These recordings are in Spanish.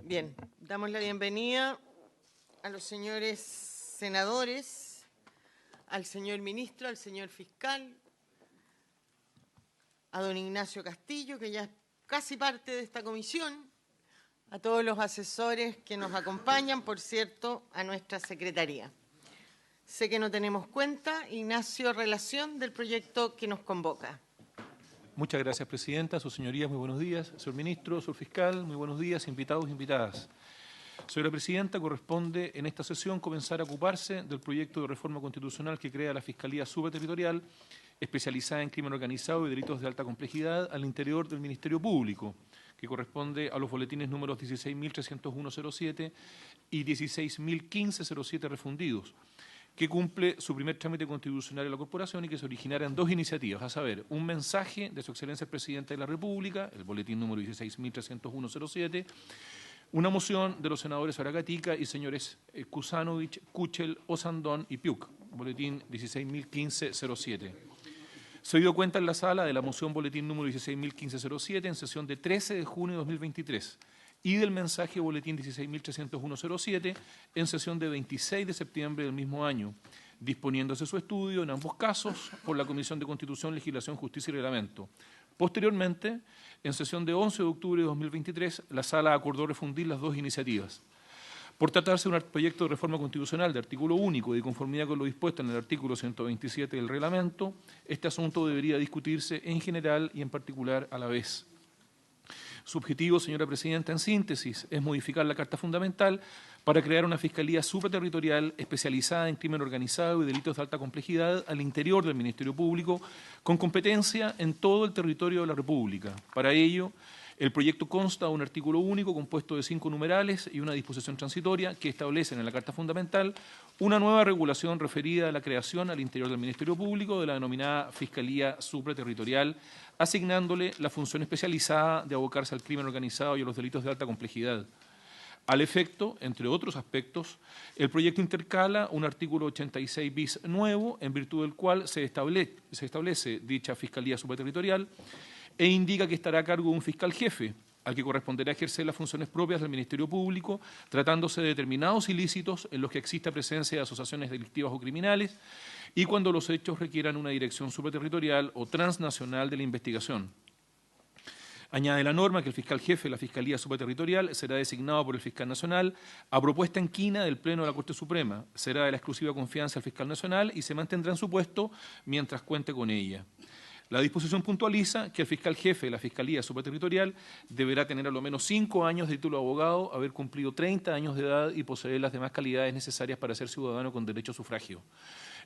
Bien, damos la bienvenida a los señores senadores, al señor ministro, al señor fiscal, a don Ignacio Castillo, que ya es casi parte de esta comisión, a todos los asesores que nos acompañan, por cierto, a nuestra secretaría. Sé que no tenemos cuenta. Ignacio, relación del proyecto que nos convoca. Muchas gracias, Presidenta. Sus señorías, muy buenos días. Señor Ministro, señor Fiscal, muy buenos días, invitados e invitadas. Señora Presidenta, corresponde en esta sesión comenzar a ocuparse del proyecto de reforma constitucional que crea la Fiscalía Supraterritorial, especializada en crimen organizado y delitos de alta complejidad al interior del Ministerio Público, que corresponde a los boletines números 16.301.07 y 16.015.07 refundidos, que cumple su primer trámite constitucional en la Corporación y que se originara en dos iniciativas, a saber, un mensaje de Su Excelencia el Presidente de la República, el boletín número 16.301.07, una moción de los senadores Aragatica y señores Kusanovich, Kuchel, Osandón y Piuk, boletín 16.015.07. Se dio cuenta en la sala de la moción boletín número 16.015.07 en sesión de 13 de junio de 2023 y del mensaje boletín 16.301.07 en sesión de 26 de septiembre del mismo año, disponiéndose su estudio en ambos casos por la Comisión de Constitución, Legislación, Justicia y Reglamento. Posteriormente, en sesión de 11 de octubre de 2023, la Sala acordó refundir las dos iniciativas. Por tratarse de un proyecto de reforma constitucional de artículo único y de conformidad con lo dispuesto en el artículo 127 del reglamento, este asunto debería discutirse en general y en particular a la vez. Su objetivo, señora Presidenta, en síntesis, es modificar la Carta Fundamental para crear una Fiscalía Supraterritorial especializada en crimen organizado y delitos de alta complejidad al interior del Ministerio Público, con competencia en todo el territorio de la República. Para ello, el proyecto consta de un artículo único compuesto de 5 numerales y una disposición transitoria que establecen en la Carta Fundamental una nueva regulación referida a la creación al interior del Ministerio Público de la denominada Fiscalía Supraterritorial, asignándole la función especializada de abocarse al crimen organizado y a los delitos de alta complejidad. Al efecto, entre otros aspectos, el proyecto intercala un artículo 86 bis nuevo, en virtud del cual se establece dicha Fiscalía Supraterritorial e indica que estará a cargo de un fiscal jefe, al que corresponderá ejercer las funciones propias del Ministerio Público, tratándose de determinados ilícitos en los que exista presencia de asociaciones delictivas o criminales y cuando los hechos requieran una dirección supraterritorial o transnacional de la investigación. Añade la norma que el fiscal jefe de la Fiscalía Supraterritorial será designado por el fiscal nacional a propuesta en quina del Pleno de la Corte Suprema. Será de la exclusiva confianza del fiscal nacional y se mantendrá en su puesto mientras cuente con ella. La disposición puntualiza que el fiscal jefe de la Fiscalía Supraterritorial deberá tener a lo menos 5 años de título de abogado, haber cumplido 30 años de edad y poseer las demás calidades necesarias para ser ciudadano con derecho a sufragio.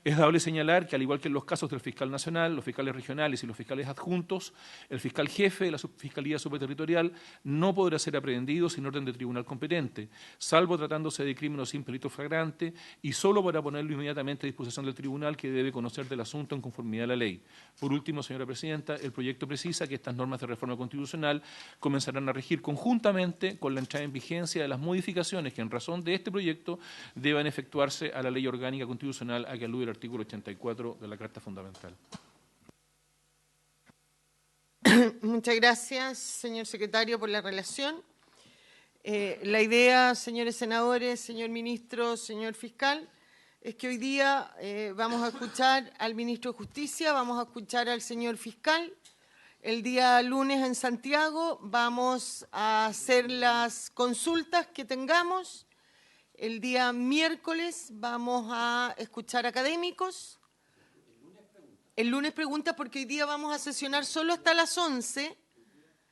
Es dable señalar que, al igual que en los casos del fiscal nacional, los fiscales regionales y los fiscales adjuntos, el fiscal jefe de la Fiscalía Supraterritorial no podrá ser aprehendido sin orden de tribunal competente, salvo tratándose de crimen o sin delito flagrante, y solo para ponerlo inmediatamente a disposición del tribunal, que debe conocer del asunto en conformidad a la ley. Por último, señora Presidenta, el proyecto precisa que estas normas de reforma constitucional comenzarán a regir conjuntamente con la entrada en vigencia de las modificaciones que, en razón de este proyecto, deban efectuarse a la Ley Orgánica Constitucional a que alude el artículo 84 de la Carta Fundamental. Muchas gracias, señor secretario, por la relación. La idea, señores senadores, señor ministro, señor fiscal, es que hoy día vamos a escuchar al ministro de Justicia, vamos a escuchar al señor fiscal. El día lunes en Santiago vamos a hacer las consultas que tengamos. El día miércoles vamos a escuchar académicos. El lunes preguntas porque hoy día vamos a sesionar solo hasta las 11.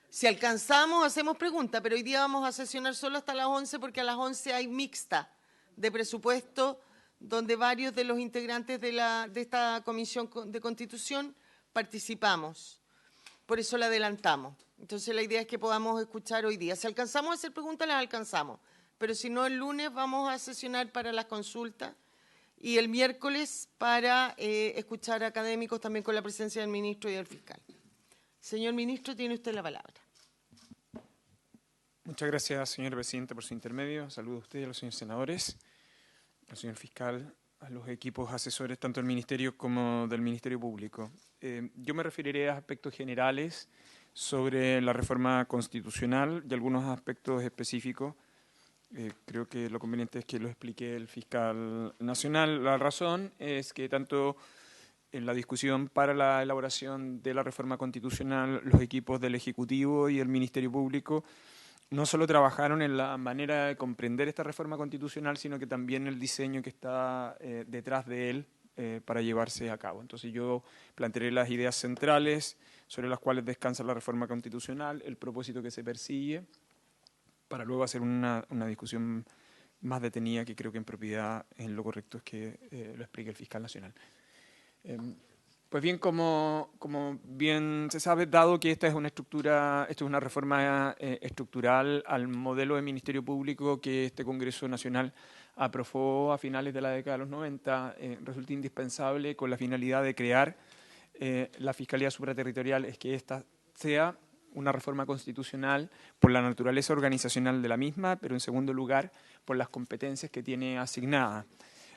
Si alcanzamos, hacemos preguntas, pero hoy día vamos a sesionar solo hasta las 11 porque a las 11 hay mixta de presupuesto donde varios de los integrantes de esta Comisión de Constitución participamos. Por eso la adelantamos. Entonces la idea es que podamos escuchar hoy día. Si alcanzamos a hacer preguntas, las alcanzamos. Pero si no, el lunes vamos a sesionar para las consultas y el miércoles para escuchar a académicos también con la presencia del ministro y del fiscal. Señor ministro, tiene usted la palabra. Muchas gracias, señora presidenta, por su intermedio. Saludo a usted y a los señores senadores, al señor fiscal, a los equipos asesores tanto del Ministerio como del Ministerio Público. Yo me referiré a aspectos generales sobre la reforma constitucional y algunos aspectos específicos creo que lo conveniente es que lo explique el fiscal nacional. La razón es que tanto en la discusión para la elaboración de la reforma constitucional, los equipos del Ejecutivo y el Ministerio Público no solo trabajaron en la manera de comprender esta reforma constitucional, sino que también el diseño que está detrás de él para llevarse a cabo. Entonces yo plantearé las ideas centrales sobre las cuales descansa la reforma constitucional, el propósito que se persigue, para luego hacer una discusión más detenida, que creo que en propiedad en lo correcto es que lo explique el fiscal nacional. Pues bien, como bien se sabe, dado que esta es una reforma estructural al modelo de Ministerio Público que este Congreso Nacional aprobó a finales de la década de los 90, resulta indispensable, con la finalidad de crear la Fiscalía Supraterritorial, es que esta sea una reforma constitucional por la naturaleza organizacional de la misma, pero en segundo lugar por las competencias que tiene asignadas.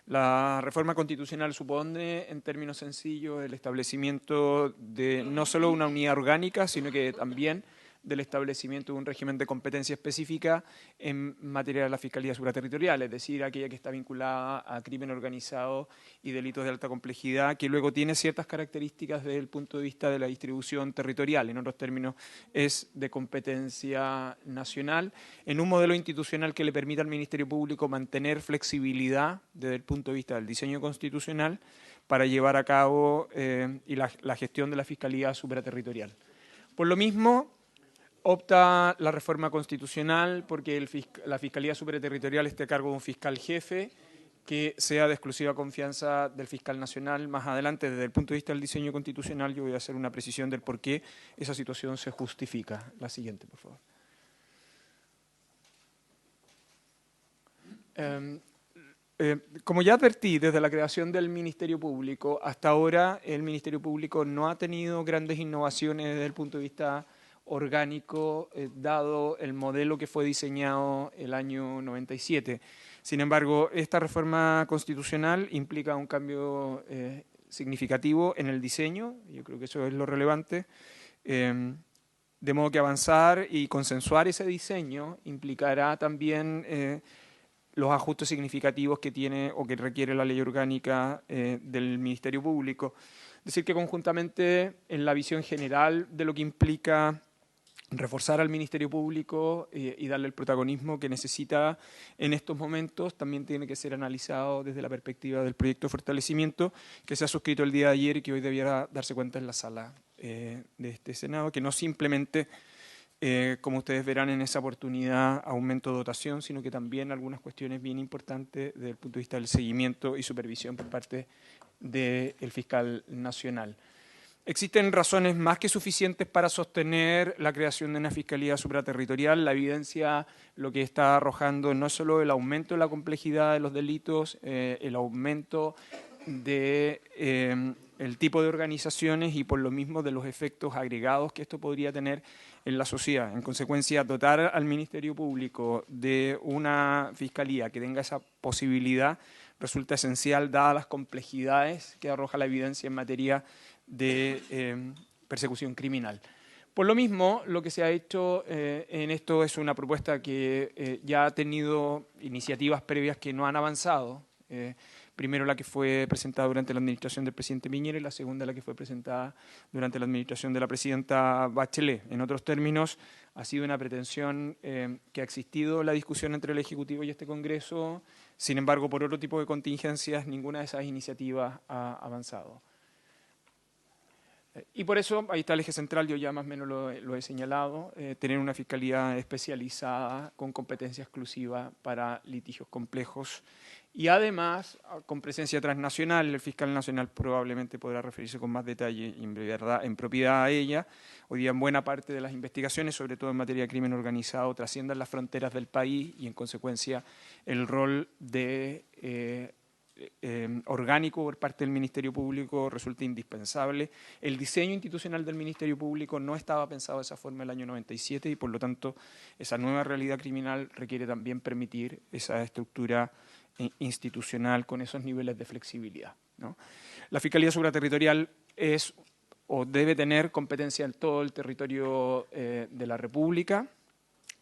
La reforma constitucional supone, en términos sencillos, el establecimiento de no solo una unidad orgánica, sino que también del establecimiento de un régimen de competencia específica en materia de la Fiscalía Supraterritorial, es decir, aquella que está vinculada a crimen organizado y delitos de alta complejidad, que luego tiene ciertas características desde el punto de vista de la distribución territorial. En otros términos, es de competencia nacional, en un modelo institucional que le permita al Ministerio Público mantener flexibilidad desde el punto de vista del diseño constitucional para llevar a cabo la gestión de la Fiscalía Supraterritorial. Por lo mismo, opta la reforma constitucional porque la Fiscalía Supraterritorial esté a cargo de un fiscal jefe que sea de exclusiva confianza del fiscal nacional. Más adelante, desde el punto de vista del diseño constitucional, yo voy a hacer una precisión del por qué esa situación se justifica. La siguiente, por favor. Como ya advertí, desde la creación del Ministerio Público hasta ahora, el Ministerio Público no ha tenido grandes innovaciones desde el punto de vista orgánico, dado el modelo que fue diseñado el año 97. Sin embargo, esta reforma constitucional implica un cambio significativo en el diseño, yo creo que eso es lo relevante, de modo que avanzar y consensuar ese diseño implicará también los ajustes significativos que tiene o que requiere la ley orgánica del Ministerio Público. Decir que conjuntamente en la visión general de lo que implica reforzar al Ministerio Público y darle el protagonismo que necesita en estos momentos, también tiene que ser analizado desde la perspectiva del proyecto de fortalecimiento que se ha suscrito el día de ayer y que hoy debiera darse cuenta en la sala de este Senado, que no simplemente, como ustedes verán en esa oportunidad, aumento de dotación, sino que también algunas cuestiones bien importantes desde el punto de vista del seguimiento y supervisión por parte del fiscal nacional. Existen razones más que suficientes para sostener la creación de una fiscalía supraterritorial. La evidencia lo que está arrojando no solo el aumento de la complejidad de los delitos, el aumento de el tipo de organizaciones y por lo mismo de los efectos agregados que esto podría tener en la sociedad. En consecuencia, dotar al Ministerio Público de una fiscalía que tenga esa posibilidad resulta esencial, dadas las complejidades que arroja la evidencia en materia de persecución criminal. Por lo mismo, lo que se ha hecho en esto es una propuesta que ya ha tenido iniciativas previas que no han avanzado. Primero la que fue presentada durante la administración del presidente Piñera y la segunda la que fue presentada durante la administración de la presidenta Bachelet. En otros términos, ha sido una pretensión que ha existido la discusión entre el Ejecutivo y este Congreso. Sin embargo, por otro tipo de contingencias, ninguna de esas iniciativas ha avanzado. Y por eso, ahí está el eje central, yo ya más o menos lo he señalado, tener una fiscalía especializada con competencia exclusiva para litigios complejos y además con presencia transnacional. El fiscal nacional probablemente podrá referirse con más detalle y en propiedad a ella. Hoy día en buena parte de las investigaciones, sobre todo en materia de crimen organizado, trascienden las fronteras del país y en consecuencia el rol de orgánico por parte del Ministerio Público resulta indispensable. El diseño institucional del Ministerio Público no estaba pensado de esa forma el año 97 y por lo tanto esa nueva realidad criminal requiere también permitir esa estructura institucional con esos niveles de flexibilidad, ¿no? La Fiscalía Supraterritorial es o debe tener competencia en todo el territorio de la República.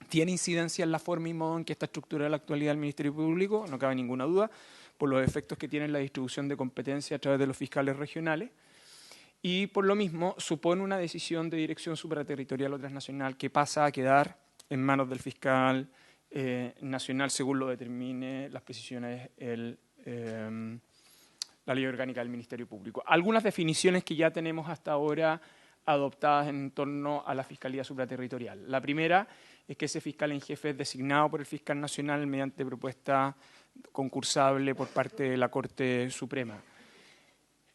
tiene incidencia en la forma y modo en que está estructurada la actualidad del Ministerio Público, no cabe ninguna duda, por los efectos que tiene la distribución de competencia a través de los fiscales regionales, y por lo mismo supone una decisión de dirección supraterritorial o transnacional que pasa a quedar en manos del fiscal nacional según lo determine las precisiones la ley orgánica del Ministerio Público. Algunas definiciones que ya tenemos hasta ahora adoptadas en torno a la Fiscalía Supraterritorial. La primera es que ese fiscal en jefe es designado por el fiscal nacional mediante propuesta concursable por parte de la Corte Suprema.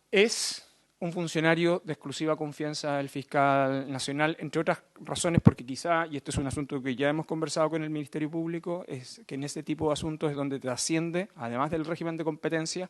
Es un funcionario de exclusiva confianza del fiscal nacional, entre otras razones porque quizá, y esto es un asunto que ya hemos conversado con el Ministerio Público, es que en este tipo de asuntos es donde trasciende, además del régimen de competencia,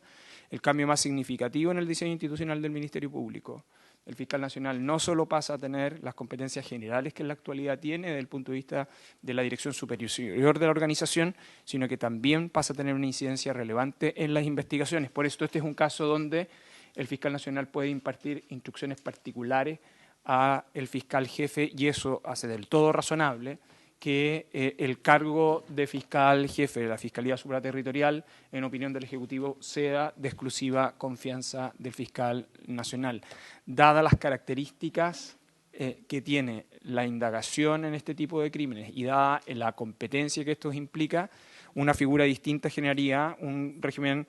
el cambio más significativo en el diseño institucional del Ministerio Público. El fiscal nacional no solo pasa a tener las competencias generales que en la actualidad tiene desde el punto de vista de la dirección superior de la organización, sino que también pasa a tener una incidencia relevante en las investigaciones. Por esto este es un caso donde el fiscal nacional puede impartir instrucciones particulares al fiscal jefe y eso hace del todo razonable que el cargo de fiscal jefe de la Fiscalía Supraterritorial, en opinión del Ejecutivo, sea de exclusiva confianza del fiscal nacional. Dadas las características que tiene la indagación en este tipo de crímenes y dada la competencia que esto implica, una figura distinta generaría un régimen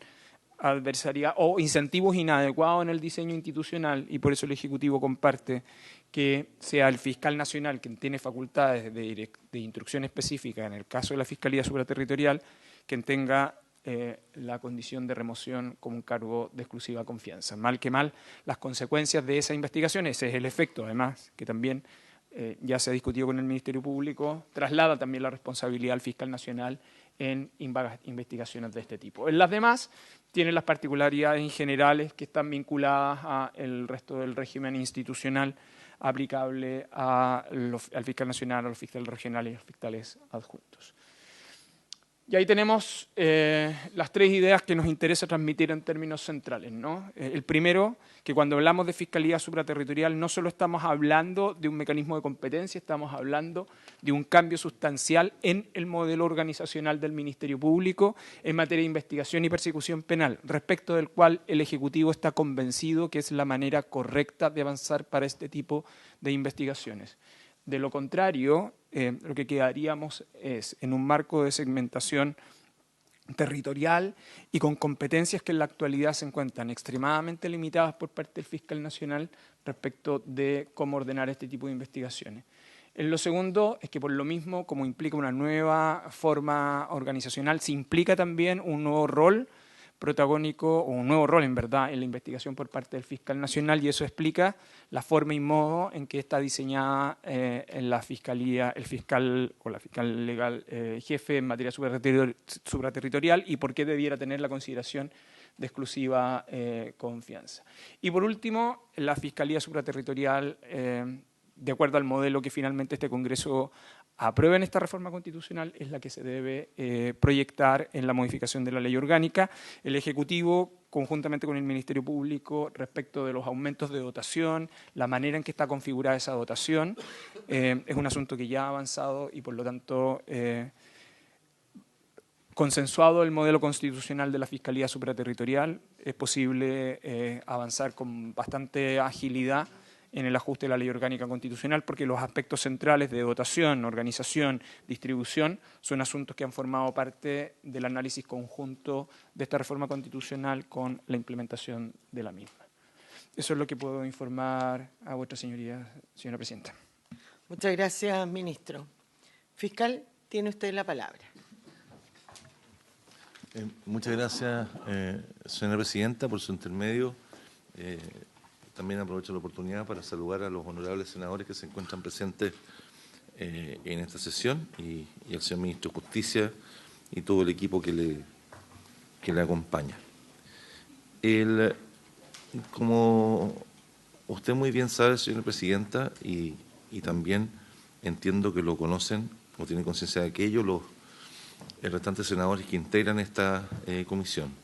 adversaria o incentivos inadecuados en el diseño institucional y por eso el Ejecutivo comparte que sea el fiscal nacional quien tiene facultades de instrucción específica en el caso de la Fiscalía Supraterritorial quien tenga la condición de remoción como un cargo de exclusiva confianza. Mal que mal, las consecuencias de esa investigación, ese es el efecto además, que también ya se ha discutido con el Ministerio Público, traslada también la responsabilidad al fiscal nacional en investigaciones de este tipo. En las demás tienen las particularidades generales que están vinculadas al resto del régimen institucional aplicable al fiscal nacional, a los fiscales regionales y a los fiscales adjuntos. Y ahí tenemos las tres ideas que nos interesa transmitir en términos centrales, ¿no? El primero, que cuando hablamos de fiscalía supraterritorial no solo estamos hablando de un mecanismo de competencia, estamos hablando de un cambio sustancial en el modelo organizacional del Ministerio Público en materia de investigación y persecución penal, respecto del cual el Ejecutivo está convencido que es la manera correcta de avanzar para este tipo de investigaciones. De lo contrario, lo que quedaríamos es en un marco de segmentación territorial y con competencias que en la actualidad se encuentran extremadamente limitadas por parte del fiscal nacional respecto de cómo ordenar este tipo de investigaciones. En lo segundo es que por lo mismo, como implica una nueva forma organizacional, se implica también un nuevo rol protagónico o un nuevo rol en verdad en la investigación por parte del fiscal nacional y eso explica la forma y modo en que está diseñada en la fiscalía, el fiscal o la fiscal legal jefe en materia supraterritorial y por qué debiera tener la consideración de exclusiva confianza. Y por último, la fiscalía supraterritorial, de acuerdo al modelo que finalmente este Congreso apruebe en esta reforma constitucional, es la que se debe proyectar en la modificación de la ley orgánica. El Ejecutivo, conjuntamente con el Ministerio Público, respecto de los aumentos de dotación, la manera en que está configurada esa dotación, es un asunto que ya ha avanzado y, por lo tanto, consensuado el modelo constitucional de la Fiscalía Supraterritorial, es posible avanzar con bastante agilidad en el ajuste de la ley orgánica constitucional, porque los aspectos centrales de dotación, organización, distribución, son asuntos que han formado parte del análisis conjunto de esta reforma constitucional con la implementación de la misma. Eso es lo que puedo informar a vuestra señoría, señora presidenta. Muchas gracias, ministro. Fiscal, tiene usted la palabra. Muchas gracias, señora presidenta, por su intermedio. También aprovecho la oportunidad para saludar a los honorables senadores que se encuentran presentes en esta sesión y al señor ministro de Justicia y todo el equipo que le acompaña. Como usted muy bien sabe, señora presidenta, y también entiendo que lo conocen o tienen conciencia de aquello, los restantes senadores que integran esta comisión.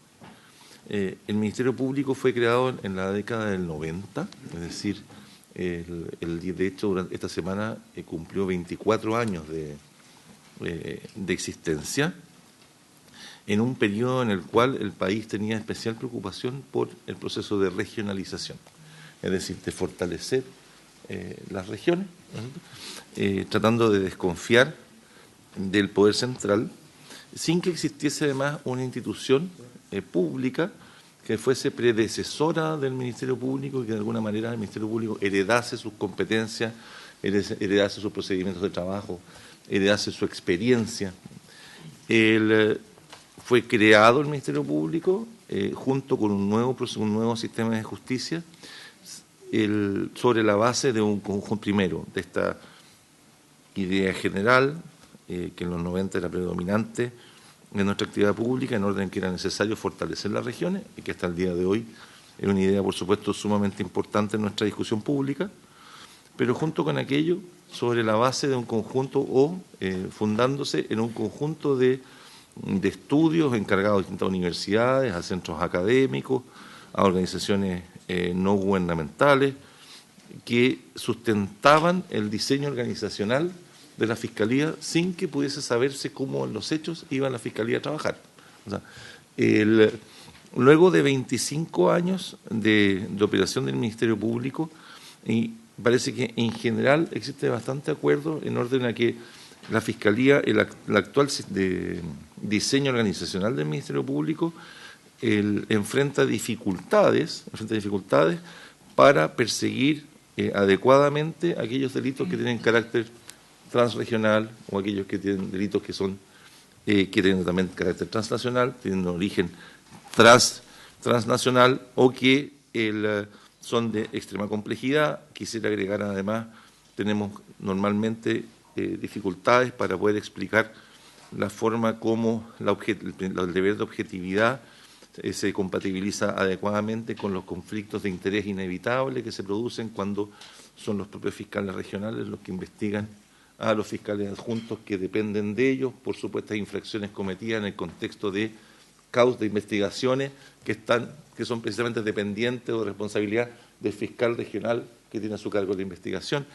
El Ministerio Público fue creado en la década del 90, es decir, de hecho, esta semana cumplió 24 años de existencia, en un periodo en el cual el país tenía especial preocupación por el proceso de regionalización, es decir, de fortalecer las regiones, tratando de desconfiar del poder central, sin que existiese además una institución pública que fuese predecesora del Ministerio Público y que de alguna manera el Ministerio Público heredase sus competencias, heredase sus procedimientos de trabajo, heredase su experiencia. Fue creado el Ministerio Público junto con un nuevo sistema de justicia sobre la base de un conjunto, primero, de esta idea general, que en los 90 era predominante en nuestra actividad pública, en orden que era necesario fortalecer las regiones, y que hasta el día de hoy es una idea, por supuesto, sumamente importante en nuestra discusión pública, pero junto con aquello, sobre la base de un conjunto o fundándose en un conjunto de estudios encargados a distintas universidades, a centros académicos, a organizaciones no gubernamentales, que sustentaban el diseño organizacional de la Fiscalía sin que pudiese saberse cómo en los hechos iba la Fiscalía a trabajar. O sea, luego de 25 años de operación del Ministerio Público, y parece que en general existe bastante acuerdo en orden a que la Fiscalía, el actual diseño organizacional del Ministerio Público, enfrenta dificultades para perseguir adecuadamente aquellos delitos que tienen carácter transregional o aquellos que tienen delitos que tienen también carácter transnacional, tienen origen transnacional o que son de extrema complejidad. Quisiera agregar además, tenemos normalmente dificultades para poder explicar la forma como el deber de objetividad se compatibiliza adecuadamente con los conflictos de interés inevitables que se producen cuando son los propios fiscales regionales los que investigan a los fiscales adjuntos que dependen de ellos por supuestas infracciones cometidas en el contexto de causas de investigaciones que son precisamente dependientes o de responsabilidad del fiscal regional que tiene a su cargo la investigación.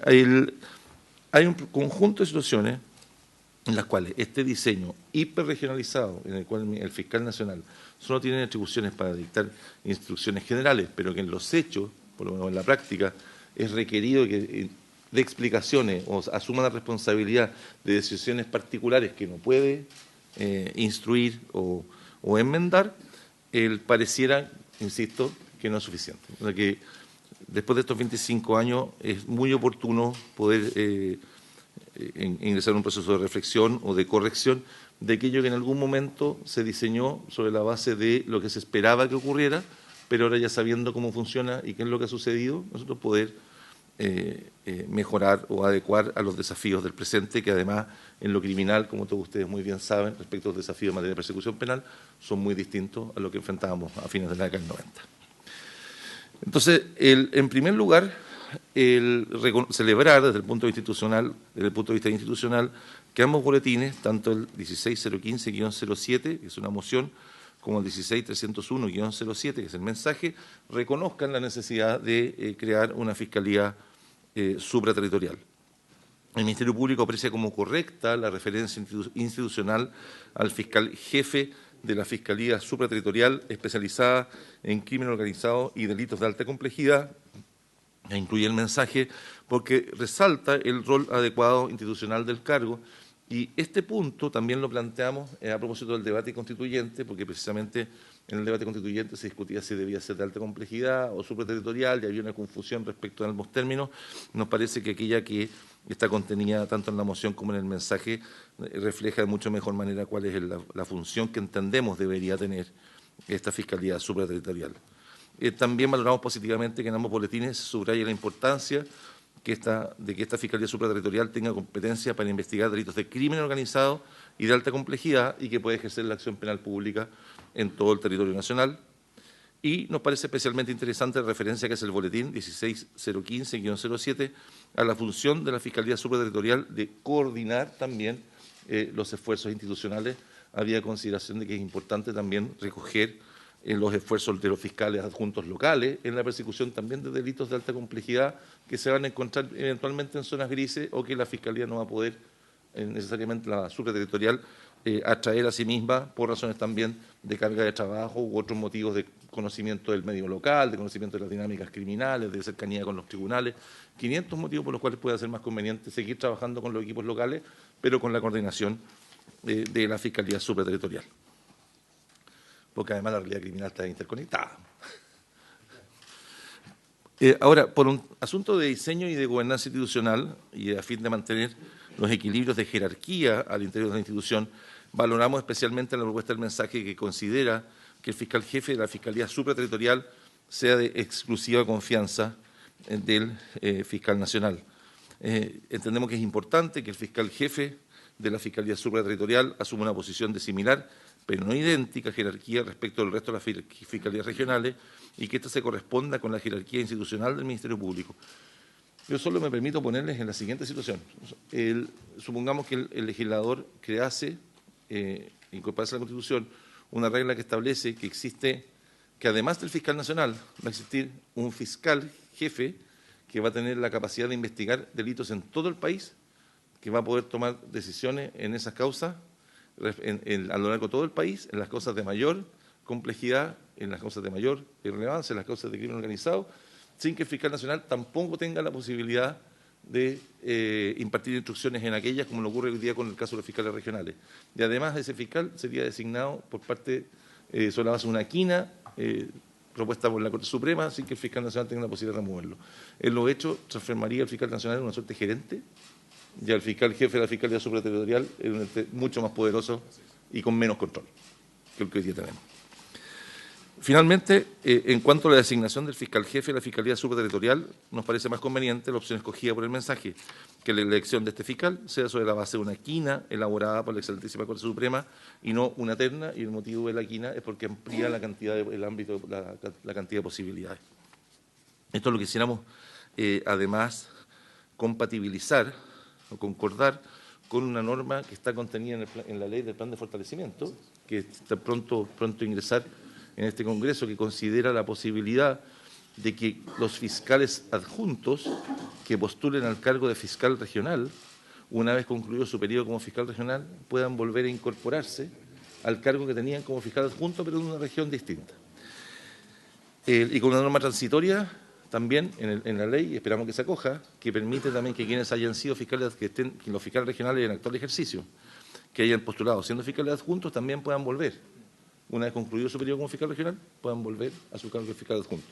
Hay un conjunto de situaciones en las cuales este diseño hiperregionalizado, en el cual el fiscal nacional solo tiene atribuciones para dictar instrucciones generales, pero que en los hechos, por lo menos en la práctica, es requerido que dé explicaciones o asuma la responsabilidad de decisiones particulares que no puede instruir o enmendar, pareciera, insisto, que no es suficiente. O sea que después de estos 25 años es muy oportuno poder ingresar en un proceso de reflexión o de corrección de aquello que en algún momento se diseñó sobre la base de lo que se esperaba que ocurriera, pero ahora ya sabiendo cómo funciona y qué es lo que ha sucedido, nosotros poder mejorar o adecuar a los desafíos del presente, que además en lo criminal, como todos ustedes muy bien saben, respecto a los desafíos en materia de persecución penal, son muy distintos a lo que enfrentábamos a fines de la década del 90. Entonces, en primer lugar, celebrar desde el punto de vista institucional, que ambos boletines, tanto el 16015-07, que es una moción, como el 16301-07, que es el mensaje, reconozcan la necesidad de crear una fiscalía supraterritorial. El Ministerio Público aprecia como correcta la referencia institucional al fiscal jefe de la Fiscalía Supraterritorial especializada en crimen organizado y delitos de alta complejidad, e incluye el mensaje porque resalta el rol adecuado institucional del cargo. Y este punto también lo planteamos a propósito del debate constituyente, porque precisamente en el debate constituyente se discutía si debía ser de alta complejidad o supraterritorial, y había una confusión respecto a ambos términos. Nos parece que aquella que está contenida tanto en la moción como en el mensaje refleja de mucho mejor manera cuál es la función que entendemos debería tener esta Fiscalía Supraterritorial. También valoramos positivamente que en ambos boletines se subraya la importancia de que esta Fiscalía Supraterritorial tenga competencia para investigar delitos de crimen organizado y de alta complejidad y que pueda ejercer la acción penal pública en todo el territorio nacional. Y nos parece especialmente interesante la referencia que hace el boletín 16015-07 a la función de la Fiscalía Supraterritorial de coordinar también los esfuerzos institucionales. Había consideración de que es importante también recoger los esfuerzos de los fiscales adjuntos locales en la persecución también de delitos de alta complejidad que se van a encontrar eventualmente en zonas grises o que la Fiscalía no va a poder necesariamente la supraterritorial atraer a sí misma por razones también de carga de trabajo u otros motivos de conocimiento del medio local, de conocimiento de las dinámicas criminales, de cercanía con los tribunales, 500 motivos por los cuales puede ser más conveniente seguir trabajando con los equipos locales, pero con la coordinación de la Fiscalía Supraterritorial. Porque además la realidad criminal está interconectada. Ahora, por un asunto de diseño y de gobernanza institucional, y a fin de mantener los equilibrios de jerarquía al interior de la institución, valoramos especialmente la propuesta del mensaje que considera que el fiscal jefe de la Fiscalía Supraterritorial sea de exclusiva confianza del fiscal nacional. Entendemos que es importante que el fiscal jefe de la Fiscalía Supraterritorial asuma una posición de similar, pero no idéntica jerarquía respecto del resto de las fiscalías regionales y que ésta se corresponda con la jerarquía institucional del Ministerio Público. Yo solo me permito ponerles en la siguiente situación. Supongamos que el legislador crease, incorporase a la Constitución, una regla que establece que existe, que además del fiscal nacional, va a existir un fiscal jefe que va a tener la capacidad de investigar delitos en todo el país, que va a poder tomar decisiones en esas causas a lo largo de todo el país, en las causas de mayor complejidad, en las causas de mayor relevancia, en las causas de crimen organizado, sin que el fiscal nacional tampoco tenga la posibilidad de impartir instrucciones en aquellas, como lo ocurre hoy día con el caso de los fiscales regionales. Y además ese fiscal sería designado por parte, sobre la base de una quina propuesta por la Corte Suprema, sin que el fiscal nacional tenga la posibilidad de removerlo. En lo hecho, transformaría al fiscal nacional en una suerte de gerente, y al fiscal jefe de la Fiscalía Supraterritorial es un ente mucho más poderoso y con menos control que el que hoy día tenemos. Finalmente, en cuanto a la designación del fiscal jefe de la Fiscalía Supraterritorial, nos parece más conveniente la opción escogida por el mensaje, que la elección de este fiscal sea sobre la base de una quina elaborada por la Excelentísima Corte Suprema y no una terna, y el motivo de la quina es porque amplía la cantidad el ámbito, la cantidad de posibilidades. Esto es lo que quisiéramos, además, compatibilizar o concordar con una norma que está contenida en la ley del plan de fortalecimiento, que está pronto a ingresar en este Congreso, que considera la posibilidad de que los fiscales adjuntos que postulen al cargo de fiscal regional, una vez concluido su periodo como fiscal regional, puedan volver a incorporarse al cargo que tenían como fiscal adjunto, pero en una región distinta. Y con una norma transitoria también en la ley, esperamos que se acoja, que permite también que quienes hayan sido fiscales, que los fiscales regionales en actual ejercicio, que hayan postulado siendo fiscales adjuntos, también puedan volver. Una vez concluido su periodo como fiscal regional, puedan volver a su cargo de fiscal adjunto.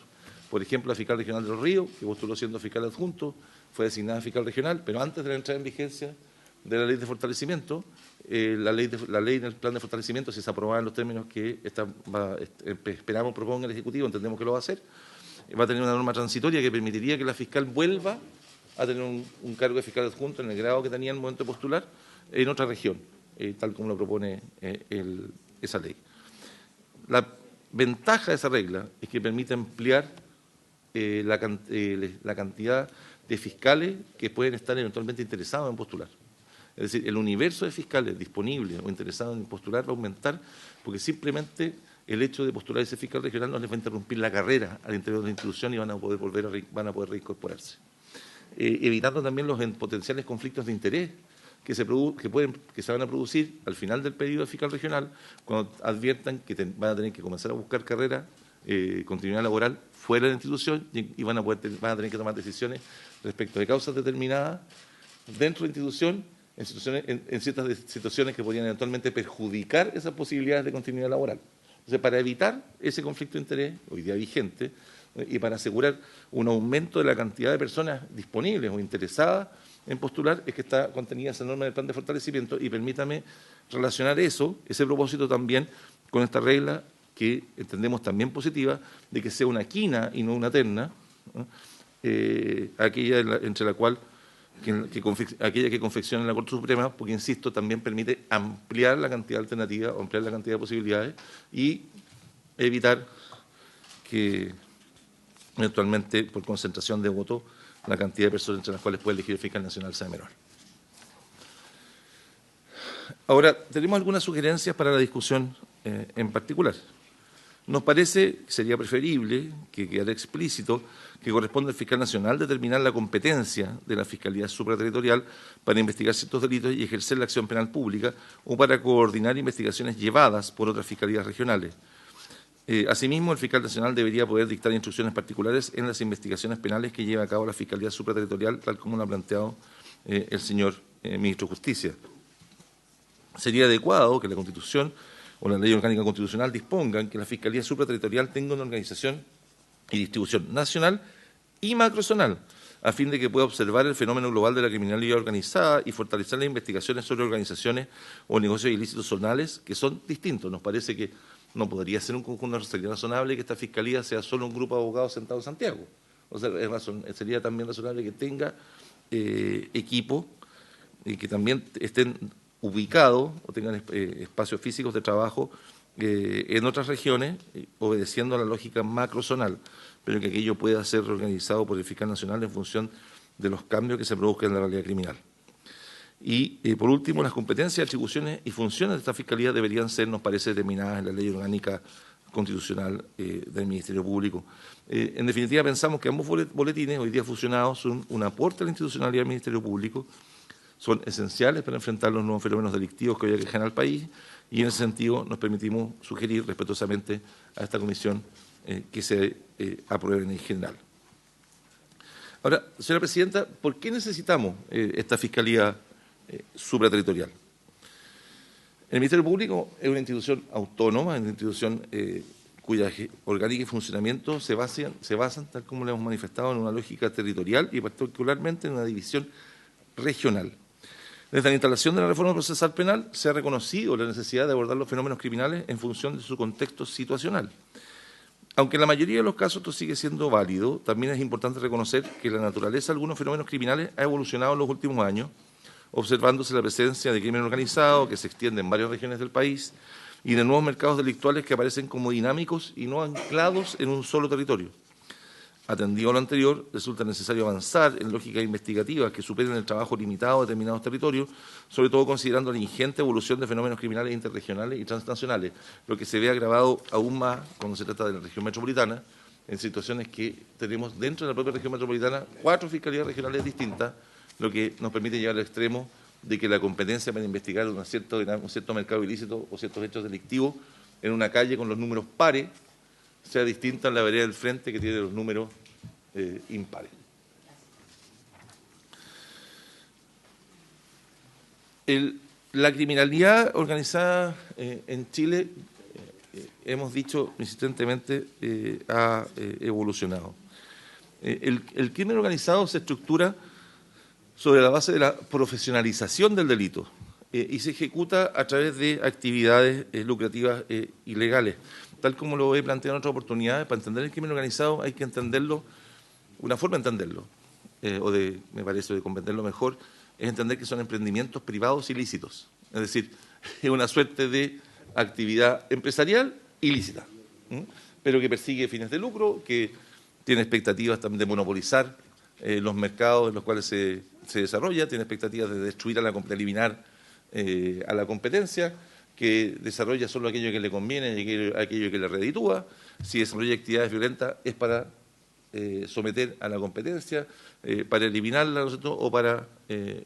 Por ejemplo, la fiscal regional de Los Ríos, que postuló siendo fiscal adjunto, fue designada fiscal regional, pero antes de la entrada en vigencia de la ley de fortalecimiento, la ley del plan de fortalecimiento, si se aprobaba en los términos que esperamos proponga el Ejecutivo, entendemos que lo va a hacer, va a tener una norma transitoria que permitiría que la fiscal vuelva a tener un cargo de fiscal adjunto en el grado que tenía en el momento de postular en otra región, tal como lo propone esa ley. La ventaja de esa regla es que permite ampliar la cantidad de fiscales que pueden estar eventualmente interesados en postular. Es decir, el universo de fiscales disponibles o interesados en postular va a aumentar porque simplemente el hecho de postular ese fiscal regional no les va a interrumpir la carrera al interior de la institución y van a poder reincorporarse. Evitando también los potenciales conflictos de interés que se van a producir al final del periodo fiscal regional cuando adviertan que van a tener que comenzar a buscar carrera, continuidad laboral fuera de la institución y van a tener que tomar decisiones respecto de causas determinadas dentro de la institución en ciertas situaciones que podrían eventualmente perjudicar esas posibilidades de continuidad laboral. Entonces, para evitar ese conflicto de interés, hoy día vigente, y para asegurar un aumento de la cantidad de personas disponibles o interesadas en postular, es que está contenida esa norma del plan de fortalecimiento, y permítame relacionar ese propósito también con esta regla que entendemos también positiva, de que sea una quina y no una terna, ¿no? Aquella entre la cual aquella que confecciona la Corte Suprema, porque, insisto, también permite ampliar la cantidad de alternativas, ampliar la cantidad de posibilidades y evitar que eventualmente, por concentración de votos, la cantidad de personas entre las cuales puede elegir el fiscal nacional sea menor. Ahora, tenemos algunas sugerencias para la discusión en particular. Nos parece que sería preferible que quedara explícito que corresponde al fiscal nacional determinar la competencia de la Fiscalía Supraterritorial para investigar ciertos delitos y ejercer la acción penal pública o para coordinar investigaciones llevadas por otras fiscalías regionales. Asimismo, el fiscal nacional debería poder dictar instrucciones particulares en las investigaciones penales que lleva a cabo la Fiscalía Supraterritorial, tal como lo ha planteado el señor Ministro de Justicia. Sería adecuado que la Constitución o la Ley Orgánica Constitucional dispongan que la Fiscalía Supraterritorial tenga una organización y distribución nacional y macrozonal, a fin de que pueda observar el fenómeno global de la criminalidad organizada y fortalecer las investigaciones sobre organizaciones o negocios ilícitos zonales que son distintos. Nos parece que no podría ser un conjunto, sería razonable que esta Fiscalía sea solo un grupo de abogados sentados en Santiago. O sea, sería también razonable que tenga equipo y que también estén ubicados o tengan espacios físicos de trabajo en otras regiones, obedeciendo a la lógica macrozonal, pero que aquello pueda ser reorganizado por el fiscal nacional en función de los cambios que se produzcan en la realidad criminal. Y, por último, las competencias, atribuciones y funciones de esta Fiscalía deberían ser, nos parece, determinadas en la Ley Orgánica Constitucional del Ministerio Público. En definitiva, pensamos que ambos boletines, hoy día fusionados, son un aporte a la institucionalidad del Ministerio Público, son esenciales para enfrentar los nuevos fenómenos delictivos que hoy aquejan al país, y en ese sentido nos permitimos sugerir respetuosamente a esta comisión que se aprueben en general. Ahora, señora presidenta, ¿por qué necesitamos esta Fiscalía Supraterritorial? El Ministerio Público es una institución autónoma, es una institución cuya orgánica y funcionamiento se basan, tal como le hemos manifestado, en una lógica territorial y particularmente en una división regional. Desde la instalación de la reforma procesal penal se ha reconocido la necesidad de abordar los fenómenos criminales en función de su contexto situacional. Aunque en la mayoría de los casos esto sigue siendo válido, también es importante reconocer que la naturaleza de algunos fenómenos criminales ha evolucionado en los últimos años, observándose la presencia de crimen organizado que se extiende en varias regiones del país y de nuevos mercados delictuales que aparecen como dinámicos y no anclados en un solo territorio. Atendido a lo anterior, resulta necesario avanzar en lógicas investigativas que superen el trabajo limitado de determinados territorios, sobre todo considerando la ingente evolución de fenómenos criminales interregionales y transnacionales, lo que se ve agravado aún más cuando se trata de la región metropolitana, en situaciones que tenemos dentro de la propia región metropolitana 4 fiscalías regionales distintas, lo que nos permite llegar al extremo de que la competencia para investigar un cierto mercado ilícito o ciertos hechos delictivos en una calle con los números pares sea distinta en la vereda del frente que tiene los números impares. La criminalidad organizada en Chile, hemos dicho insistentemente, ha evolucionado. El crimen organizado se estructura sobre la base de la profesionalización del delito y se ejecuta a través de actividades lucrativas ilegales. Tal como lo he planteado en otras oportunidades, para entender el crimen organizado hay que entenderlo, una forma de entenderlo, me parece, de comprenderlo mejor, es entender que son emprendimientos privados ilícitos. Es decir, es una suerte de actividad empresarial ilícita, pero que persigue fines de lucro, que tiene expectativas también de monopolizar los mercados en los cuales se desarrolla, tiene expectativas de destruir de eliminar a la competencia, que desarrolla solo aquello que le conviene y aquello que le reditúa. Si desarrolla actividades violentas es para someter a la competencia, para eliminarla, ¿no es cierto?, o para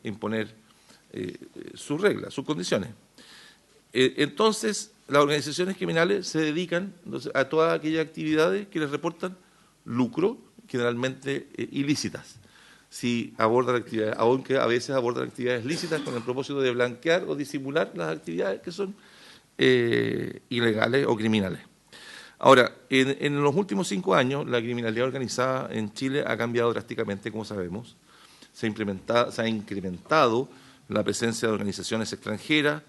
imponer sus reglas, sus condiciones. Entonces, las organizaciones criminales se dedican a todas aquellas actividades que les reportan lucro, generalmente ilícitas. Si abordan actividades, aunque a veces abordan actividades lícitas con el propósito de blanquear o disimular las actividades que son ilegales o criminales. Ahora, en los últimos 5 años, la criminalidad organizada en Chile ha cambiado drásticamente, como sabemos. Se ha incrementado la presencia de organizaciones extranjeras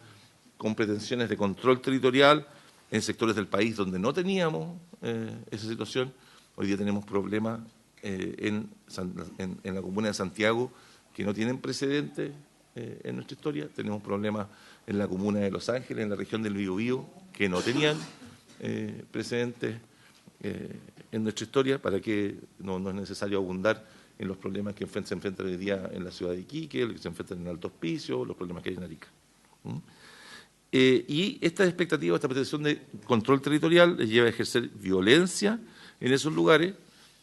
con pretensiones de control territorial en sectores del país donde no teníamos esa situación. Hoy día tenemos problemas en la comuna de Santiago que no tienen precedentes en nuestra historia. Tenemos problemas en la comuna de Los Ángeles, en la región del Biobío, que no tenían precedentes en nuestra historia, para que no es necesario abundar en los problemas que se enfrentan hoy día en la ciudad de Iquique, que se enfrentan en Alto Hospicio, los problemas que hay en Arica. Y estas expectativas, esta pretensión de control territorial les lleva a ejercer violencia en esos lugares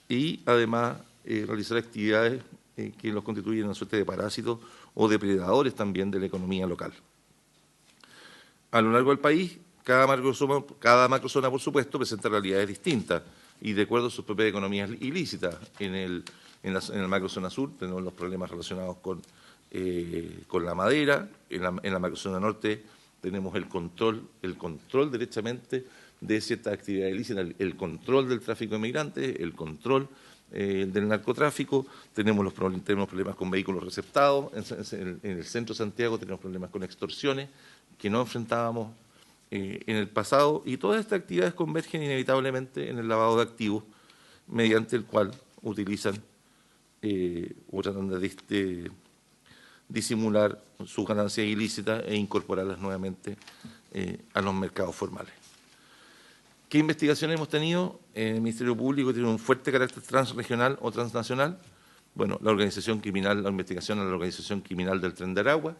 y además realizar actividades que los constituyen una suerte de parásitos o depredadores también de la economía local. A lo largo del país, cada macrozona, por supuesto, presenta realidades distintas y de acuerdo a sus propias economías ilícitas. En la macrozona sur tenemos los problemas relacionados con la madera, en la macrozona norte tenemos el control derechamente de ciertas actividades ilícitas, el control del tráfico de migrantes, el control del narcotráfico, tenemos problemas con vehículos receptados, en el centro de Santiago tenemos problemas con extorsiones que no enfrentábamos en el pasado, y todas estas actividades convergen inevitablemente en el lavado de activos, mediante el cual utilizan o tratan de disimular sus ganancias ilícitas e incorporarlas nuevamente a los mercados formales. ¿Qué investigaciones hemos tenido? El Ministerio Público tiene un fuerte carácter transregional o transnacional. Bueno, la investigación a la organización criminal del Tren de Aragua.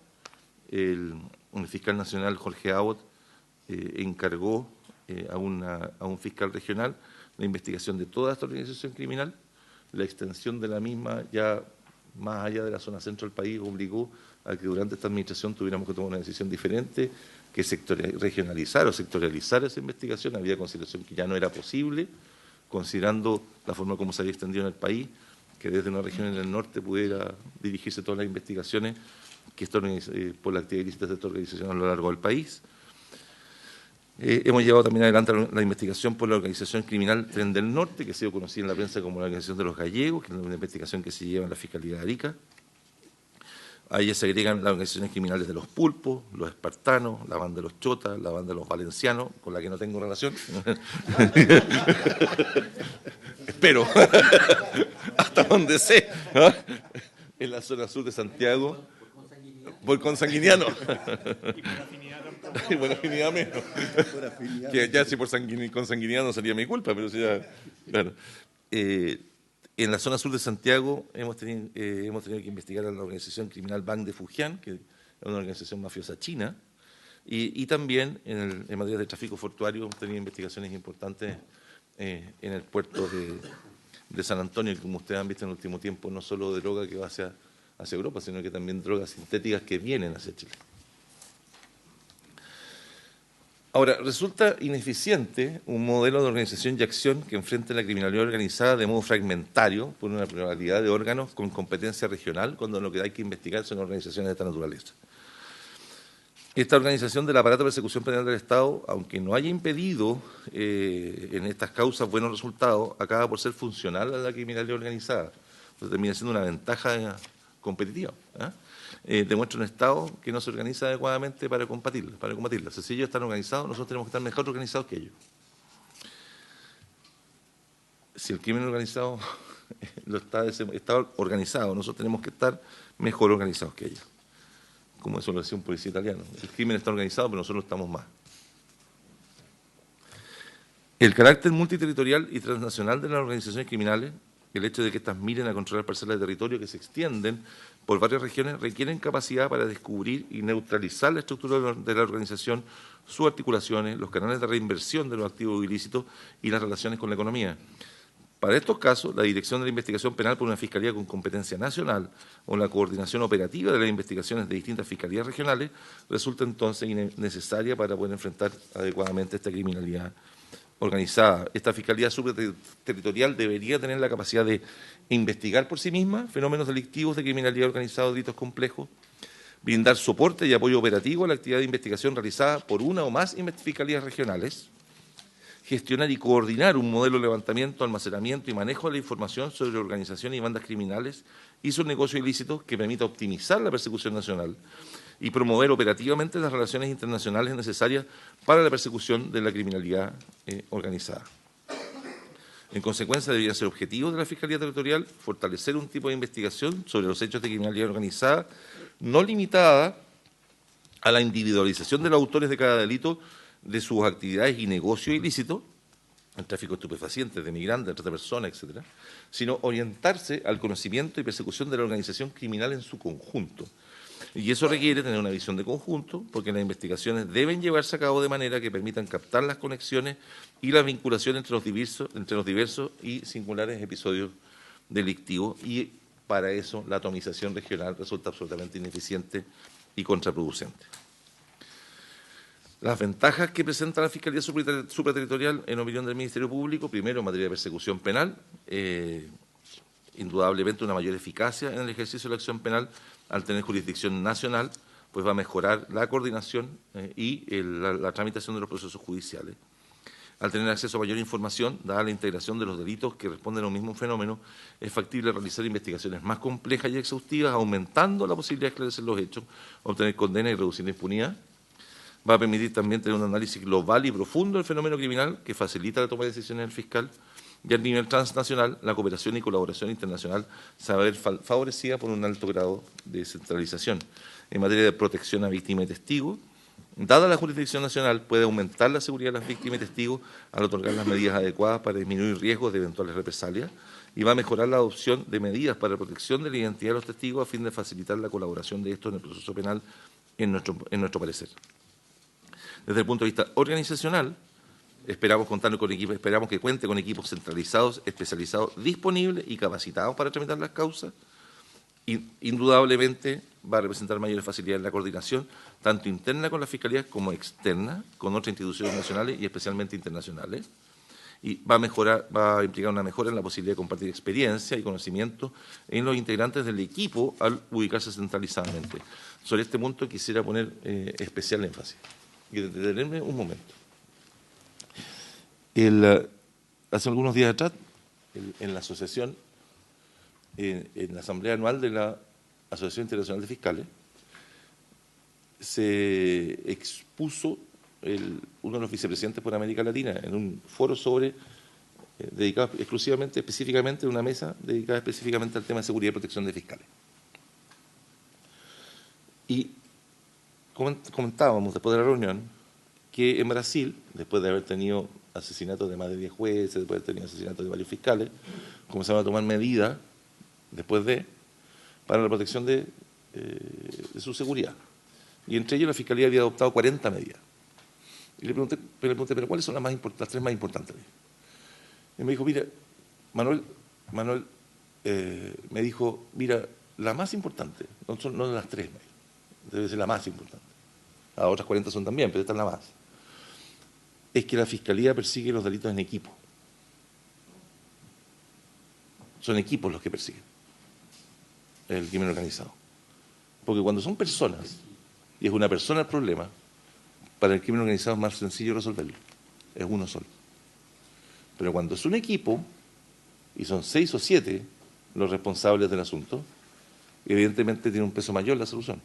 El fiscal nacional, Jorge Abbott, encargó a un fiscal regional la investigación de toda esta organización criminal. La extensión de la misma, ya más allá de la zona centro del país, obligó a que durante esta administración tuviéramos que tomar una decisión diferente, que regionalizar o sectorializar esa investigación. Había consideración que ya no era posible, considerando la forma como se había extendido en el país, que desde una región en el norte pudiera dirigirse todas las investigaciones que por la actividad ilícita de esta organización a lo largo del país. Hemos llevado también adelante la investigación por la organización criminal Tren del Norte, que ha sido conocida en la prensa como la organización de los gallegos, que es una investigación que se lleva en la Fiscalía de Arica. A ella se agregan las organizaciones criminales de los pulpos, los espartanos, la banda de los chotas, la banda de los valencianos, con la que no tengo relación. Espero, hasta donde sé, ¿no? En la zona sur de Santiago, por consanguiniano. Y por afinidad menos. Que ya si por consanguinidad no sería mi culpa, pero sí ya, claro. En la zona sur de Santiago hemos tenido que investigar a la organización criminal Bang de Fujian, que es una organización mafiosa china, y también en materia de tráfico portuario hemos tenido investigaciones importantes en el puerto de San Antonio, que como ustedes han visto en el último tiempo, no solo de droga que va hacia Europa, sino que también drogas sintéticas que vienen hacia Chile. Ahora, resulta ineficiente un modelo de organización y acción que enfrente la criminalidad organizada de modo fragmentario por una pluralidad de órganos con competencia regional, cuando lo que hay que investigar son organizaciones de esta naturaleza. Esta organización del aparato de persecución penal del Estado, aunque no haya impedido en estas causas buenos resultados, acaba por ser funcional a la criminalidad organizada. Entonces termina siendo una ventaja competitiva. Demuestra un Estado que no se organiza adecuadamente para combatirla. Si ellos están organizados, nosotros tenemos que estar mejor organizados que ellos. Si el crimen organizado está organizado, nosotros tenemos que estar mejor organizados que ellos. Como eso lo decía un policía italiano. El crimen está organizado, pero nosotros estamos más. El carácter multiterritorial y transnacional de las organizaciones criminales, el hecho de que éstas miren a controlar parcelas de territorio que se extienden por varias regiones, requieren capacidad para descubrir y neutralizar la estructura de la organización, sus articulaciones, los canales de reinversión de los activos ilícitos y las relaciones con la economía. Para estos casos, la dirección de la investigación penal por una fiscalía con competencia nacional o la coordinación operativa de las investigaciones de distintas fiscalías regionales resulta entonces necesaria para poder enfrentar adecuadamente esta criminalidad organizada. Esta fiscalía subterritorial debería tener la capacidad de investigar por sí misma fenómenos delictivos de criminalidad organizada o delitos complejos, brindar soporte y apoyo operativo a la actividad de investigación realizada por una o más fiscalías regionales, gestionar y coordinar un modelo de levantamiento, almacenamiento y manejo de la información sobre organizaciones y bandas criminales y sus negocios ilícitos que permita optimizar la persecución nacional y promover operativamente las relaciones internacionales necesarias para la persecución de la criminalidad organizada. En consecuencia, debería ser objetivo de la Fiscalía Territorial fortalecer un tipo de investigación sobre los hechos de criminalidad organizada no limitada a la individualización de los autores de cada delito, de sus actividades y negocios ilícitos, el tráfico de estupefacientes, de migrantes, de trata de personas, etcétera, sino orientarse al conocimiento y persecución de la organización criminal en su conjunto. Y eso requiere tener una visión de conjunto, porque las investigaciones deben llevarse a cabo de manera que permitan captar las conexiones y la vinculación entre los diversos y singulares episodios delictivos, y para eso la atomización regional resulta absolutamente ineficiente y contraproducente. Las ventajas que presenta la Fiscalía Supraterritorial, en opinión del Ministerio Público: primero, en materia de persecución penal, indudablemente una mayor eficacia en el ejercicio de la acción penal al tener jurisdicción nacional, pues va a mejorar la coordinación y la tramitación de los procesos judiciales. Al tener acceso a mayor información, dada la integración de los delitos que responden a un mismo fenómeno, es factible realizar investigaciones más complejas y exhaustivas, aumentando la posibilidad de esclarecer los hechos, obtener condenas y reducir la impunidad. Va a permitir también tener un análisis global y profundo del fenómeno criminal, que facilita la toma de decisiones del fiscal. Y a nivel transnacional, la cooperación y colaboración internacional se va a ver favorecida por un alto grado de centralización. En materia de protección a víctimas y testigos, dada la jurisdicción nacional, puede aumentar la seguridad de las víctimas y testigos al otorgar las medidas adecuadas para disminuir riesgos de eventuales represalias, y va a mejorar la adopción de medidas para protección de la identidad de los testigos a fin de facilitar la colaboración de estos en el proceso penal, en nuestro parecer. Desde el punto de vista organizacional, esperamos que cuente con equipos centralizados, especializados, disponibles y capacitados para tramitar las causas. Indudablemente va a representar mayores facilidades en la coordinación, tanto interna con las fiscalías como externa con otras instituciones nacionales y especialmente internacionales. Y va a implicar una mejora en la posibilidad de compartir experiencia y conocimiento en los integrantes del equipo al ubicarse centralizadamente. Sobre este punto quisiera poner especial énfasis y detenerme un momento. Hace algunos días atrás, en la asociación, en la asamblea anual de la Asociación Internacional de Fiscales, se expuso uno de los vicepresidentes por América Latina en un foro dedicado específicamente, una mesa dedicada específicamente al tema de seguridad y protección de fiscales. Y comentábamos después de la reunión que en Brasil, después de haber tenido asesinatos de más de 10 jueces, después de haber tenido asesinatos de varios fiscales, comenzaron a tomar medidas para la protección de su seguridad. Y entre ellos la Fiscalía había adoptado 40 medidas. Y le pregunté, ¿pero cuáles son las tres más importantes? Y me dijo, mira, Manuel me dijo, mira, la más importante, no de las tres, debe ser la más importante. Las otras 40 son también, pero esta es la más. Es que la Fiscalía persigue los delitos en equipo. Son equipos los que persiguen el crimen organizado. Porque cuando son personas, y es una persona el problema, para el crimen organizado es más sencillo resolverlo. Es uno solo. Pero cuando es un equipo, y son 6 o 7 los responsables del asunto, evidentemente tiene un peso mayor la solución.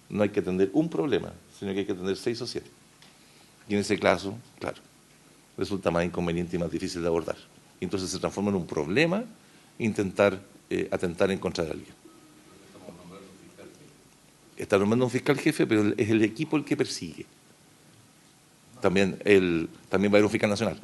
No hay que atender un problema, sino que hay que atender 6 o 7. Y en ese caso, claro, resulta más inconveniente y más difícil de abordar. Y entonces se transforma en un problema intentar atentar en contra de alguien. Está nombrando un fiscal jefe, pero es el equipo el que persigue. También va a haber un fiscal nacional.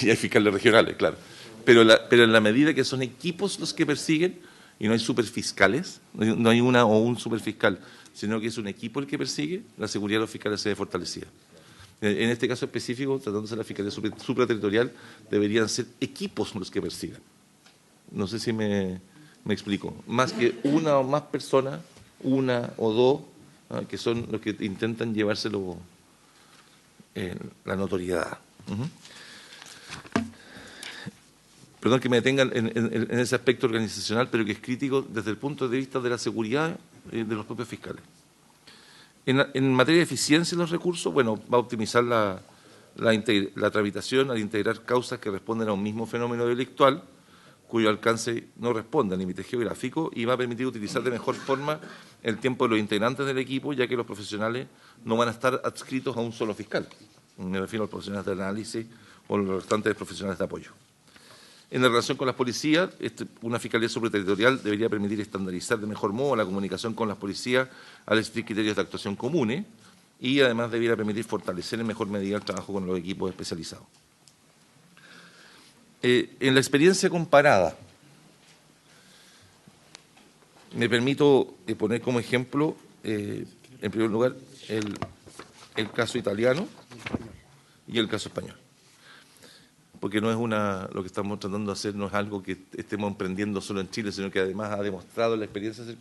Y hay fiscales regionales, claro. Pero en la medida que son equipos los que persiguen, y no hay superfiscales, no hay una o un superfiscal, sino que es un equipo el que persigue, la seguridad de los fiscales se ve fortalecida. En este caso específico, tratándose de la Fiscalía Supraterritorial, deberían ser equipos los que persigan. No sé si me explico. Más que una o más personas, una o dos, que son los que intentan llevárselo la notoriedad. Perdón que me detengan en ese aspecto organizacional, pero que es crítico desde el punto de vista de la seguridad de los propios fiscales. En materia de eficiencia de los recursos, bueno, va a optimizar la tramitación al integrar causas que responden a un mismo fenómeno delictual, cuyo alcance no responde al límite geográfico, y va a permitir utilizar de mejor forma el tiempo de los integrantes del equipo, ya que los profesionales no van a estar adscritos a un solo fiscal. Me refiero a los profesionales de análisis o los restantes profesionales de apoyo. En relación con las policías, una Fiscalía Supraterritorial debería permitir estandarizar de mejor modo la comunicación con las policías al existir criterios de actuación comunes, y además debiera permitir fortalecer en mejor medida el trabajo con los equipos especializados. En la experiencia comparada, Me permito poner como ejemplo, en primer lugar, el caso italiano y el caso español. Porque no es lo que estamos tratando de hacer no es algo que estemos emprendiendo solo en Chile, sino que además ha demostrado la experiencia de ser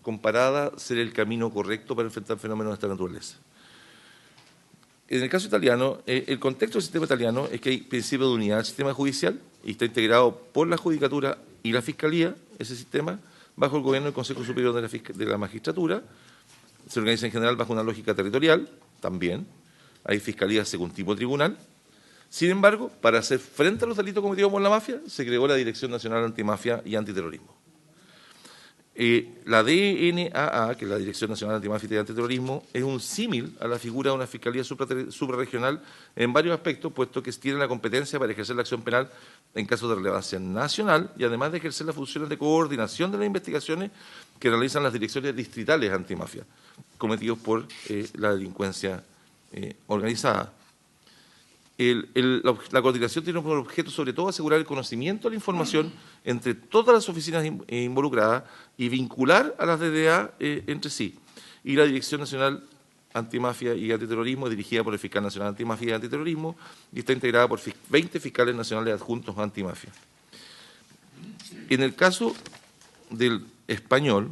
comparada ser el camino correcto para enfrentar fenómenos de esta naturaleza. En el caso italiano, el contexto del sistema italiano es que hay principio de unidad del sistema judicial y está integrado por la Judicatura y la Fiscalía, ese sistema, bajo el gobierno del Consejo Superior de la Magistratura. Se organiza en general bajo una lógica territorial, también. Hay fiscalías según tipo tribunal. Sin embargo, para hacer frente a los delitos cometidos por la mafia, se creó la Dirección Nacional Antimafia y Antiterrorismo. La DNAA, que es la Dirección Nacional Antimafia y Antiterrorismo, es un símil a la figura de una fiscalía suprarregional en varios aspectos, puesto que tiene la competencia para ejercer la acción penal en casos de relevancia nacional y además de ejercer las funciones de coordinación de las investigaciones que realizan las direcciones distritales antimafia, cometidos por la delincuencia organizada. La coordinación tiene por objeto, sobre todo, asegurar el conocimiento de la información entre todas las oficinas involucradas y vincular a las DDA entre sí. Y la Dirección Nacional Antimafia y Antiterrorismo, dirigida por el Fiscal Nacional Antimafia y Antiterrorismo, y está integrada por 20 fiscales nacionales adjuntos antimafia. En el caso del español,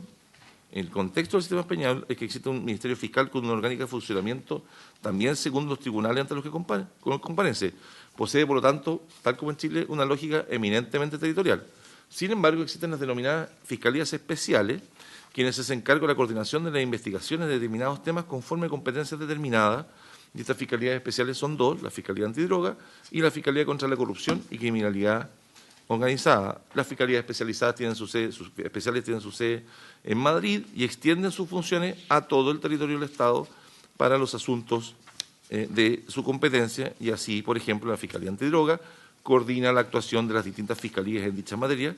el contexto del sistema español es que existe un Ministerio Fiscal con una orgánica de funcionamiento también según los tribunales ante los que comparece. Posee, por lo tanto, tal como en Chile, una lógica eminentemente territorial. Sin embargo, existen las denominadas fiscalías especiales, quienes se encargan de la coordinación de las investigaciones de determinados temas conforme a competencias determinadas. Y estas fiscalías especiales son dos, la Fiscalía Antidroga y la Fiscalía contra la Corrupción y Criminalidad Organizada. Las fiscalías especializadas tienen especiales tienen su sede en Madrid y extienden sus funciones a todo el territorio del Estado para los asuntos de su competencia, y así, por ejemplo, la Fiscalía Antidroga coordina la actuación de las distintas fiscalías en dicha materia.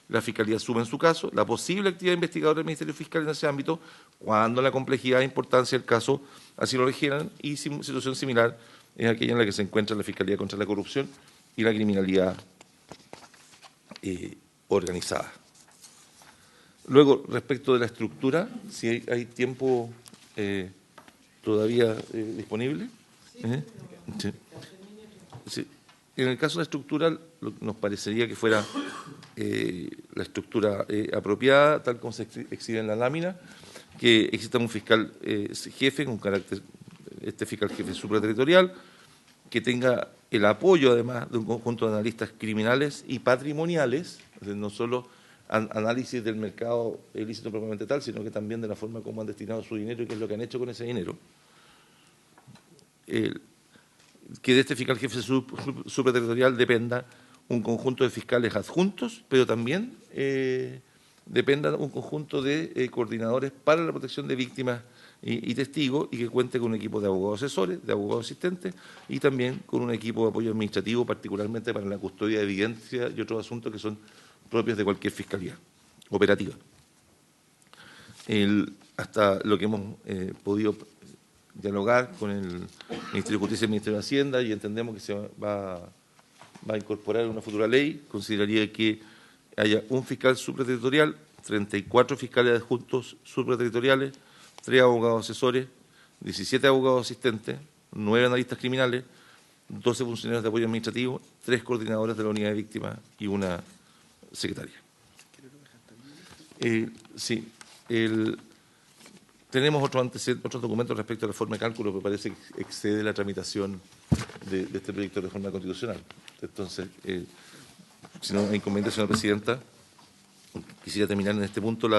La Fiscalía asume en su caso la posible actividad investigadora del Ministerio Fiscal en ese ámbito cuando la complejidad e importancia del caso así lo requieran, y situación similar es aquella en la que se encuentra la Fiscalía contra la Corrupción y la Criminalidad organizada. Luego, respecto de la estructura, si hay tiempo todavía disponible. Sí. Sí. En el caso de la estructura, nos parecería que fuera la estructura apropiada, tal como se exhibe en la lámina, que exista un fiscal jefe con carácter, fiscal jefe supraterritorial, que tenga el apoyo, además, de un conjunto de analistas criminales y patrimoniales, no solo análisis del mercado ilícito propiamente tal, sino que también de la forma como han destinado su dinero y qué es lo que han hecho con ese dinero. Que de este fiscal jefe supraterritorial dependa un conjunto de fiscales adjuntos, pero también dependa un conjunto de coordinadores para la protección de víctimas y testigos, y que cuente con un equipo de abogados asesores, de abogados asistentes, y también con un equipo de apoyo administrativo, particularmente para la custodia de evidencia y otros asuntos que son propios de cualquier fiscalía operativa. Hasta lo que hemos podido dialogar con el Ministerio de Justicia y el Ministerio de Hacienda, y entendemos que se va a incorporar en una futura ley, consideraría que haya un fiscal supraterritorial, 34 fiscales adjuntos supraterritoriales, 3 abogados asesores, 17 abogados asistentes, 9 analistas criminales, 12 funcionarios de apoyo administrativo, 3 coordinadores de la unidad de víctimas y una secretaria. Sí, tenemos otros documentos respecto a la reforma de cálculo, pero parece que excede la tramitación de este proyecto de reforma constitucional. Entonces, si no hay inconveniente, señora presidenta, quisiera terminar en este punto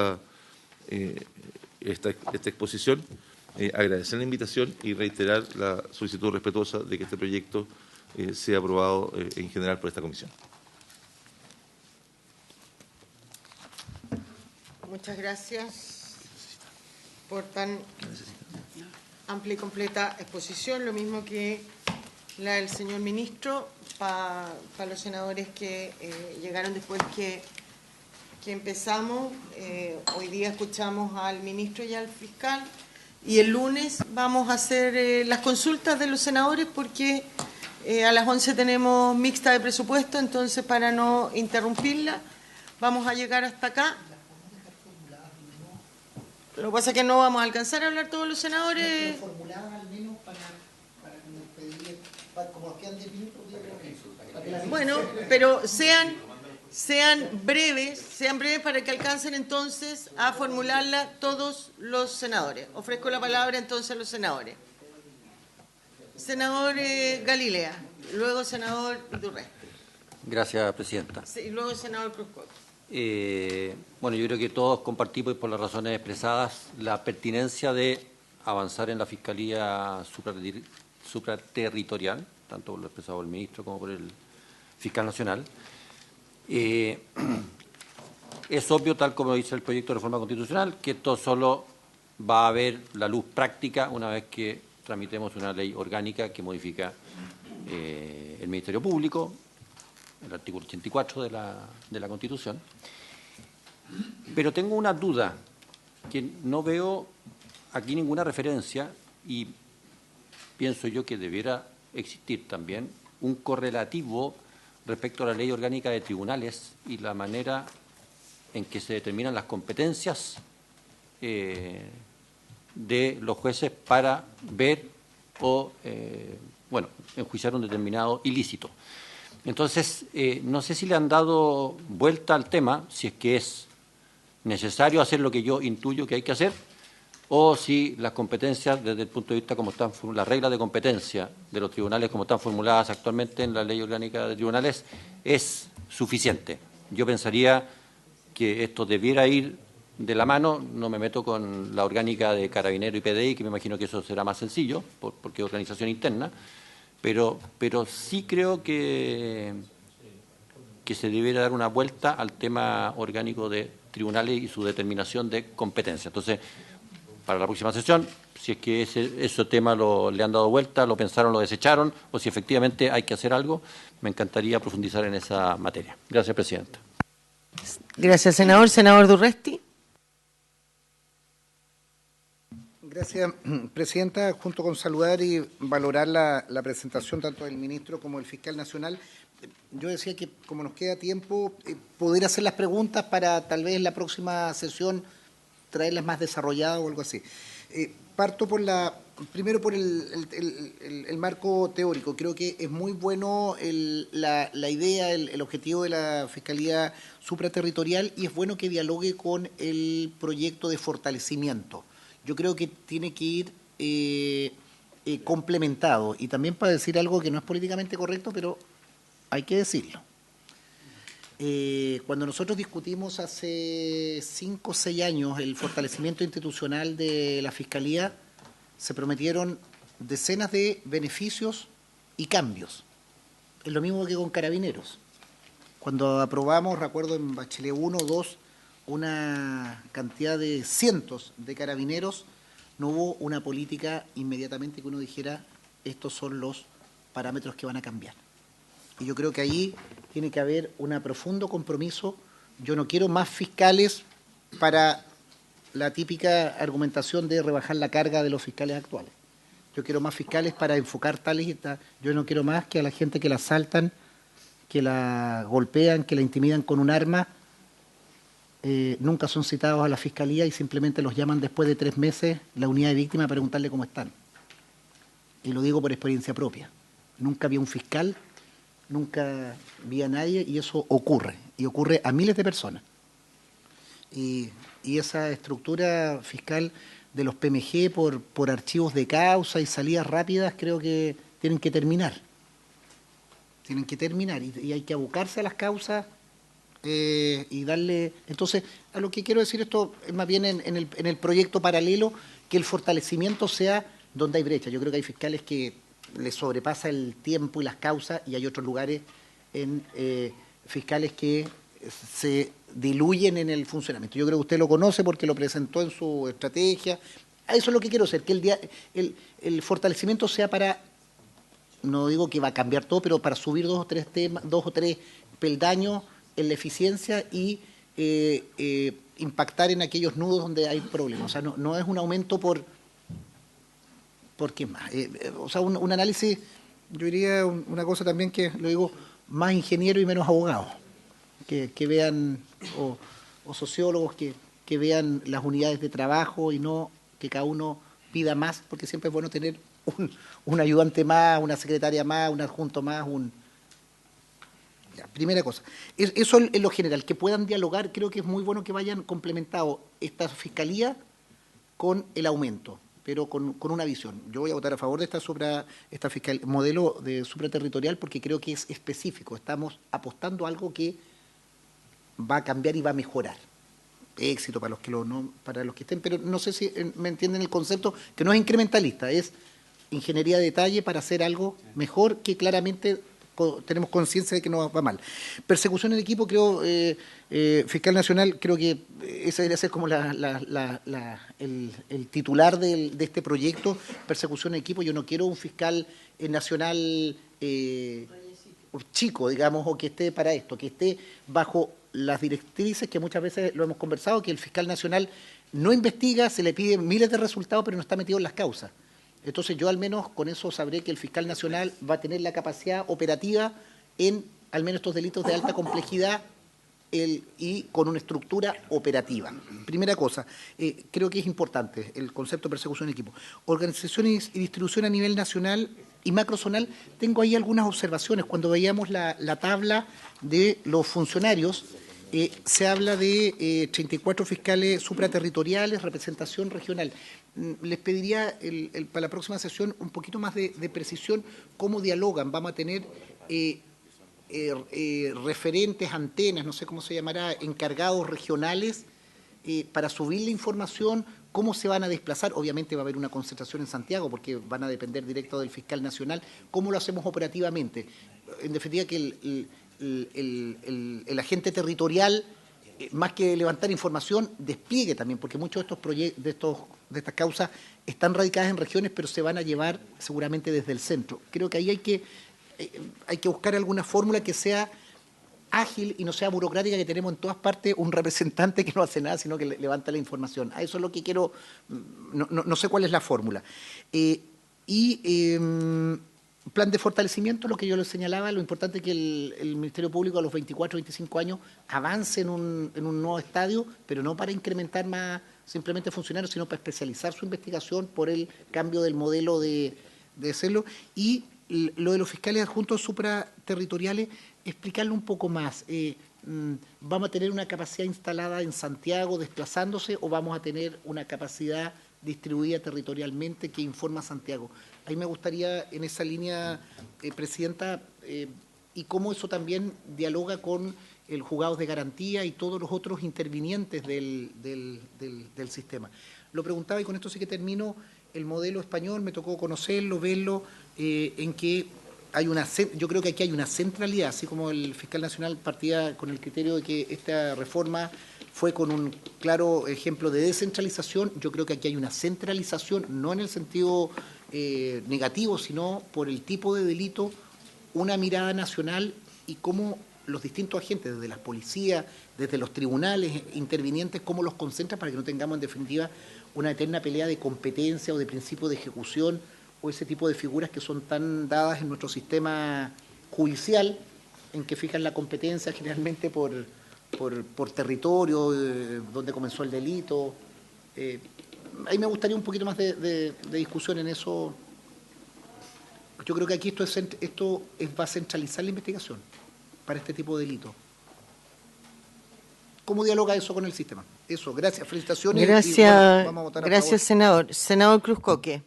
esta exposición, agradecer la invitación y reiterar la solicitud respetuosa de que este proyecto sea aprobado en general por esta comisión. Muchas gracias por tan amplia y completa exposición, lo mismo que la del señor ministro. Para los senadores que llegaron después que empezamos, hoy día escuchamos al ministro y al fiscal, y el lunes vamos a hacer las consultas de los senadores, porque a las 11 tenemos mixta de presupuesto, entonces para no interrumpirla vamos a llegar hasta acá. Lo que pasa es que no vamos a alcanzar a hablar todos los senadores. Lo formulaban al menos para pedir, como nos quedan 10 minutos, Bueno, pero sean breves para que alcancen entonces a formularla todos los senadores. Ofrezco la palabra entonces a los senadores. Senador Galilea, luego senador Durresti. Gracias, presidenta. Sí, y luego senador Cruzcoque. Bueno, yo creo que todos compartimos, por las razones expresadas, la pertinencia de avanzar en la Fiscalía supraterritorial, tanto por lo expresado el ministro como por el fiscal nacional. Es obvio, tal como dice el proyecto de reforma constitucional, que esto solo va a ver la luz práctica una vez que tramitemos una ley orgánica que modifica el Ministerio Público, el artículo 84 de la Constitución. Pero tengo una duda, que no veo aquí ninguna referencia, y pienso yo que debiera existir también un correlativo respecto a la ley orgánica de tribunales y la manera en que se determinan las competencias de los jueces para ver o, enjuiciar un determinado ilícito. Entonces, no sé si le han dado vuelta al tema, si es que es necesario hacer lo que yo intuyo que hay que hacer, o si las competencias, desde el punto de vista como están, las reglas de competencia de los tribunales como están formuladas actualmente en la Ley Orgánica de Tribunales, es suficiente. Yo pensaría que esto debiera ir de la mano. No me meto con la orgánica de Carabinero y PDI, que me imagino que eso será más sencillo, porque es organización interna, pero sí creo que se debiera dar una vuelta al tema orgánico de tribunales y su determinación de competencia. Entonces, para la próxima sesión, si es que ese tema le han dado vuelta, lo pensaron, lo desecharon, o si efectivamente hay que hacer algo, me encantaría profundizar en esa materia. Gracias, presidenta. Gracias, senador. Senador Durresti. Gracias, presidenta. Junto con saludar y valorar la presentación tanto del ministro como del fiscal nacional, yo decía que como nos queda tiempo, poder hacer las preguntas para tal vez en la próxima sesión traerlas más desarrolladas o algo así. Parto primero por el marco teórico. Creo que es muy bueno la idea, el objetivo de la Fiscalía Supraterritorial, y es bueno que dialogue con el proyecto de fortalecimiento. Yo creo que tiene que ir complementado. Y también para decir algo que no es políticamente correcto, pero hay que decirlo. Cuando nosotros discutimos hace 5 o 6 años el fortalecimiento institucional de la Fiscalía, se prometieron decenas de beneficios y cambios. Es lo mismo que con Carabineros. Cuando aprobamos, recuerdo en Bachelet 1 o 2, una cantidad de cientos de carabineros, no hubo una política inmediatamente que uno dijera estos son los parámetros que van a cambiar. Y yo creo que ahí tiene que haber un profundo compromiso. Yo no quiero más fiscales para la típica argumentación de rebajar la carga de los fiscales actuales. Yo quiero más fiscales para enfocar tales y tales. Yo no quiero más que a la gente que la asaltan, que la golpean, que la intimidan con un arma, nunca son citados a la Fiscalía y simplemente los llaman después de 3 meses la unidad de víctimas para preguntarle cómo están. Y lo digo por experiencia propia. Nunca vi a un fiscal, nunca vi a nadie, y eso ocurre, y ocurre a miles de personas. Y esa estructura fiscal de los PMG por archivos de causa y salidas rápidas creo que tienen que terminar. Tienen que terminar y hay que abocarse a las causas y darle... Entonces, a lo que quiero decir esto es más bien en el proyecto paralelo, que el fortalecimiento sea donde hay brecha. Yo creo que hay fiscales que les sobrepasa el tiempo y las causas, y hay otros lugares en fiscales que se diluyen en el funcionamiento. Yo creo que usted lo conoce porque lo presentó en su estrategia. Eso es lo que quiero hacer, que el fortalecimiento sea para, no digo que va a cambiar todo, pero para subir 2 o 3 peldaños en la eficiencia y impactar en aquellos nudos donde hay problemas. O sea, no es un aumento por qué más. O sea, un análisis, yo diría una cosa también que lo digo, más ingeniero y menos abogado, que vean, o sociólogos que que vean las unidades de trabajo y no que cada uno pida más, porque siempre es bueno tener un ayudante más, una secretaria más, un adjunto más, Ya, primera cosa. Eso en lo general, que puedan dialogar, creo que es muy bueno que vayan complementados esta fiscalía con el aumento, pero con una visión. Yo voy a votar a favor de esta modelo de supraterritorial porque creo que es específico. Estamos apostando a algo que va a cambiar y va a mejorar. Éxito para los que estén, pero no sé si me entienden el concepto, que no es incrementalista, es ingeniería de detalle para hacer algo mejor que claramente tenemos conciencia de que no va mal. Persecución en equipo, creo, Fiscal Nacional, creo que ese debería ser como el titular de este proyecto, persecución en equipo. Yo no quiero un fiscal nacional chico, digamos, o que esté para esto, que esté bajo las directrices que muchas veces lo hemos conversado, que el fiscal nacional no investiga, se le piden miles de resultados, pero no está metido en las causas. Entonces yo al menos con eso sabré que el fiscal nacional va a tener la capacidad operativa en al menos estos delitos de alta complejidad y con una estructura operativa. Primera cosa, creo que es importante el concepto de persecución en equipo. Organización y distribución a nivel nacional y macrozonal, tengo ahí algunas observaciones. Cuando veíamos la tabla de los funcionarios, se habla de 34 fiscales supraterritoriales, representación regional. Les pediría para la próxima sesión un poquito más de precisión cómo dialogan. Vamos a tener referentes, antenas, no sé cómo se llamará, encargados regionales para subir la información, cómo se van a desplazar. Obviamente va a haber una concentración en Santiago porque van a depender directo del fiscal nacional. ¿Cómo lo hacemos operativamente? En definitiva, que el agente territorial, más que levantar información, despliegue también, porque muchos de estos proyectos, de estas causas, están radicadas en regiones, pero se van a llevar seguramente desde el centro. Creo que ahí hay que buscar alguna fórmula que sea ágil y no sea burocrática, que tenemos en todas partes un representante que no hace nada, sino que levanta la información. A eso es lo que quiero, no sé cuál es la fórmula. Plan de fortalecimiento, lo que yo les señalaba, lo importante es que el Ministerio Público a los 24, 25 años avance en un nuevo estadio, pero no para incrementar más simplemente funcionarios, sino para especializar su investigación por el cambio del modelo de hacerlo. Y lo de los fiscales adjuntos supraterritoriales, explicarlo un poco más. ¿Vamos a tener una capacidad instalada en Santiago desplazándose o vamos a tener una capacidad distribuida territorialmente que informa a Santiago? Ahí me gustaría, en esa línea, Presidenta, y cómo eso también dialoga con el juzgados de garantía y todos los otros intervinientes del sistema. Lo preguntaba, y con esto sí que termino, el modelo español, me tocó conocerlo, verlo, en que yo creo que aquí hay una centralidad, así como el fiscal nacional partía con el criterio de que esta reforma fue con un claro ejemplo de descentralización. Yo creo que aquí hay una centralización, no en el sentido negativo, sino por el tipo de delito, una mirada nacional y cómo los distintos agentes, desde las policías, desde los tribunales intervinientes, cómo los concentran para que no tengamos en definitiva una eterna pelea de competencia o de principio de ejecución o ese tipo de figuras que son tan dadas en nuestro sistema judicial, en que fijan la competencia generalmente por territorio, donde comenzó el delito. Ahí me gustaría un poquito más de discusión en eso. Yo creo que aquí esto va a centralizar la investigación para este tipo de delitos. ¿Cómo dialoga eso con el sistema? Eso, gracias, felicitaciones. Gracias, y, bueno, vamos a votar gracias, a favor. senador. Senador Cruz Coque.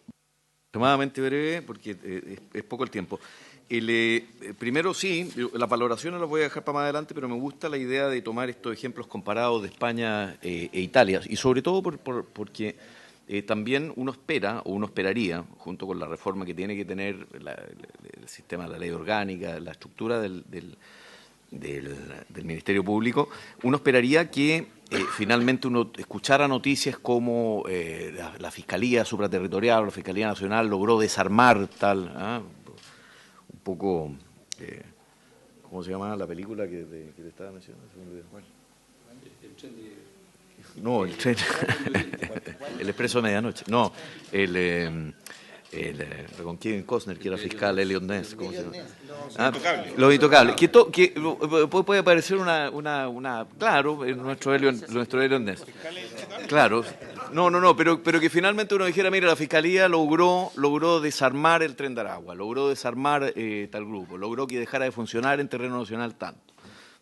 Extremadamente breve, porque es poco el tiempo. Primero sí, la valoración no la voy a dejar para más adelante, pero me gusta la idea de tomar estos ejemplos comparados de España e Italia, y sobre todo porque también uno espera, o uno esperaría, junto con la reforma que tiene que tener el sistema, la ley orgánica, la estructura del Ministerio Público, uno esperaría que finalmente uno escuchara noticias como la Fiscalía Supraterritorial o la Fiscalía Nacional logró desarmar tal, un poco, ¿cómo se llama la película que te estaba mencionando? No, el tren, el Expreso de Medianoche, no, con Kevin Costner, que era fiscal, Elliot Ness. ¿Cómo se llama? Los Intocables. Que puede parecer claro, nuestro Elliot Ness. Claro. No, pero que finalmente uno dijera, mira, la Fiscalía logró desarmar el Tren de Aragua, logró desarmar tal grupo, logró que dejara de funcionar en terreno nacional tanto,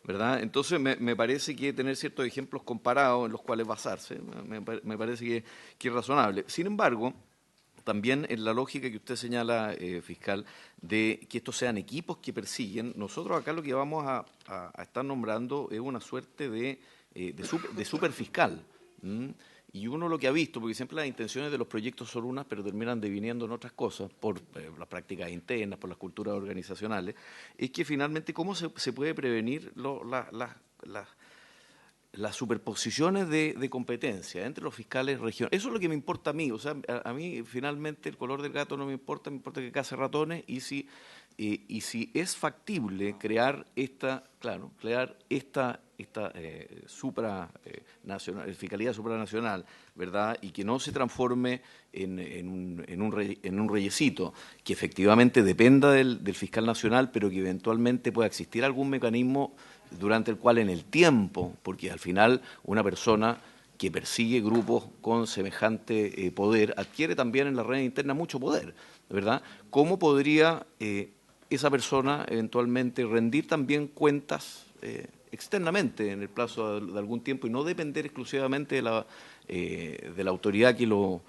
¿verdad? Entonces me parece que tener ciertos ejemplos comparados en los cuales basarse, me parece que es razonable. Sin embargo, también en la lógica que usted señala, fiscal, de que estos sean equipos que persiguen, nosotros acá lo que vamos a estar nombrando es una suerte de superfiscal. Y uno lo que ha visto, porque siempre las intenciones de los proyectos son unas, pero terminan deviniendo en otras cosas, por las prácticas internas, por las culturas organizacionales, es que finalmente cómo se puede prevenir las superposiciones de competencia entre los fiscales regionales. Eso es lo que me importa a mí. O sea, a mí finalmente el color del gato no me importa que case ratones, y si es factible crear esta fiscalía supranacional, ¿verdad? Y que no se transforme en un reyesito, que efectivamente dependa del fiscal nacional, pero que eventualmente pueda existir algún mecanismo durante el cual en el tiempo, porque al final una persona que persigue grupos con semejante poder adquiere también en la red interna mucho poder, ¿verdad? ¿Cómo podría esa persona eventualmente rendir también cuentas externamente en el plazo de algún tiempo y no depender exclusivamente de la autoridad que lo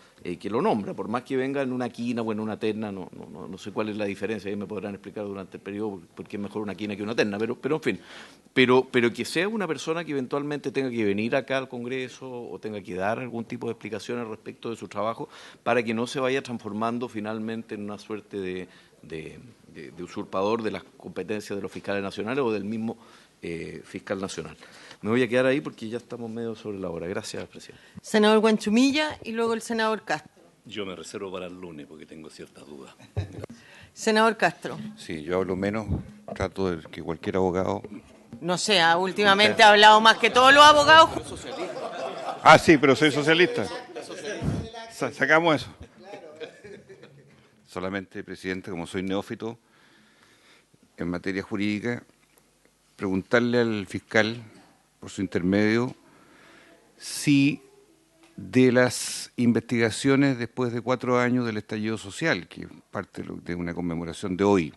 nombra, por más que venga en una quina o en una terna? No sé cuál es la diferencia, ahí me podrán explicar durante el periodo por qué es mejor una quina que una terna, pero en fin, pero que sea una persona que eventualmente tenga que venir acá al Congreso o tenga que dar algún tipo de explicaciones respecto de su trabajo, para que no se vaya transformando finalmente en una suerte de usurpador de las competencias de los fiscales nacionales o del mismo fiscal nacional. Me voy a quedar ahí porque ya estamos medio sobre la hora. Gracias, presidente. Senador Guanchumilla y luego el senador Castro. Yo me reservo para el lunes porque tengo ciertas dudas. Senador Castro. Sí, yo hablo menos, trato de que cualquier abogado... No sé, últimamente ha hablado más que todos los abogados. Ah, sí, pero soy socialista. Sacamos eso. Solamente, presidente, como soy neófito en materia jurídica, preguntarle al fiscal, por su intermedio, si de las investigaciones después de 4 años del estallido social, que es parte de una conmemoración de hoy,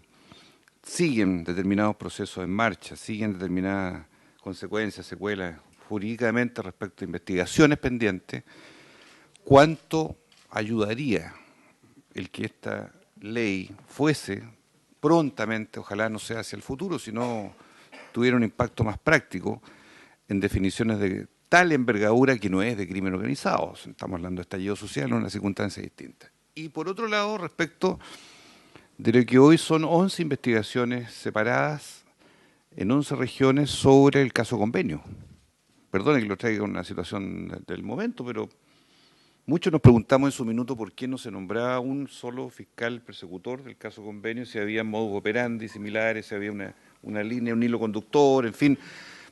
siguen determinados procesos en marcha, siguen determinadas consecuencias, secuelas jurídicamente respecto a investigaciones pendientes, ¿cuánto ayudaría el que esta ley fuese prontamente, ojalá no sea hacia el futuro, sino tuviera un impacto más práctico en definiciones de tal envergadura que no es de crimen organizado? Estamos hablando de estallido social en una circunstancia distinta. Y por otro lado, respecto de lo que hoy son 11 investigaciones separadas en 11 regiones sobre el caso Convenio. Perdone que lo traiga una situación del momento, pero muchos nos preguntamos en su minuto por qué no se nombraba un solo fiscal persecutor del caso Convenio, si había modus operandi similares, si había una línea, un hilo conductor, en fin,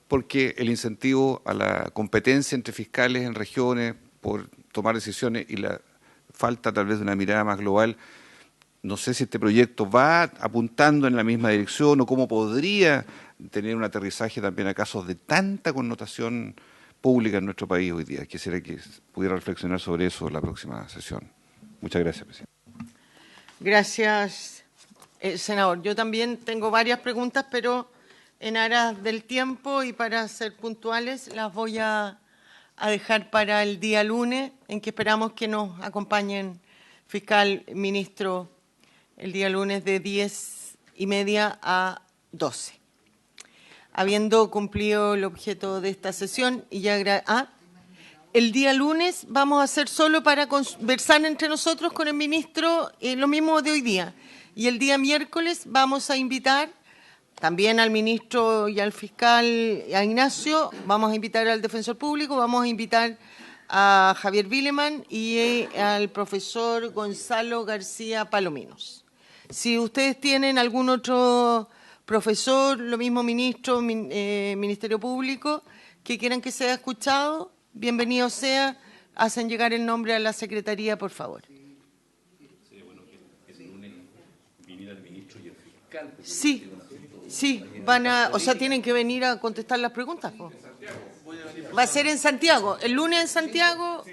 porque el incentivo a la competencia entre fiscales en regiones por tomar decisiones y la falta tal vez de una mirada más global, no sé si este proyecto va apuntando en la misma dirección o cómo podría tener un aterrizaje también a casos de tanta connotación pública en nuestro país hoy día. Quisiera que pudiera reflexionar sobre eso en la próxima sesión. Muchas gracias, presidente. Gracias, senador. Yo también tengo varias preguntas, pero en aras del tiempo y para ser puntuales las voy a dejar para el día lunes, en que esperamos que nos acompañen fiscal, ministro, el día lunes de 10:30 a 12. Habiendo cumplido el objeto de esta sesión, y ya el día lunes vamos a hacer solo para conversar entre nosotros con el ministro lo mismo de hoy día. Y el día miércoles vamos a invitar también al ministro y al fiscal, a Ignacio, vamos a invitar al defensor público, vamos a invitar a Javier Vileman y al profesor Gonzalo García Palominos. Si ustedes tienen algún otro profesor, lo mismo ministro, Ministerio Público, que quieran que sea escuchado, bienvenido sea, hacen llegar el nombre a la Secretaría, por favor. Sí, sí, o sea, tienen que venir a contestar las preguntas, po. Va a ser en Santiago, el lunes en Santiago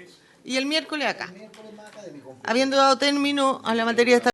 y el miércoles acá. Habiendo dado término a la materia de esta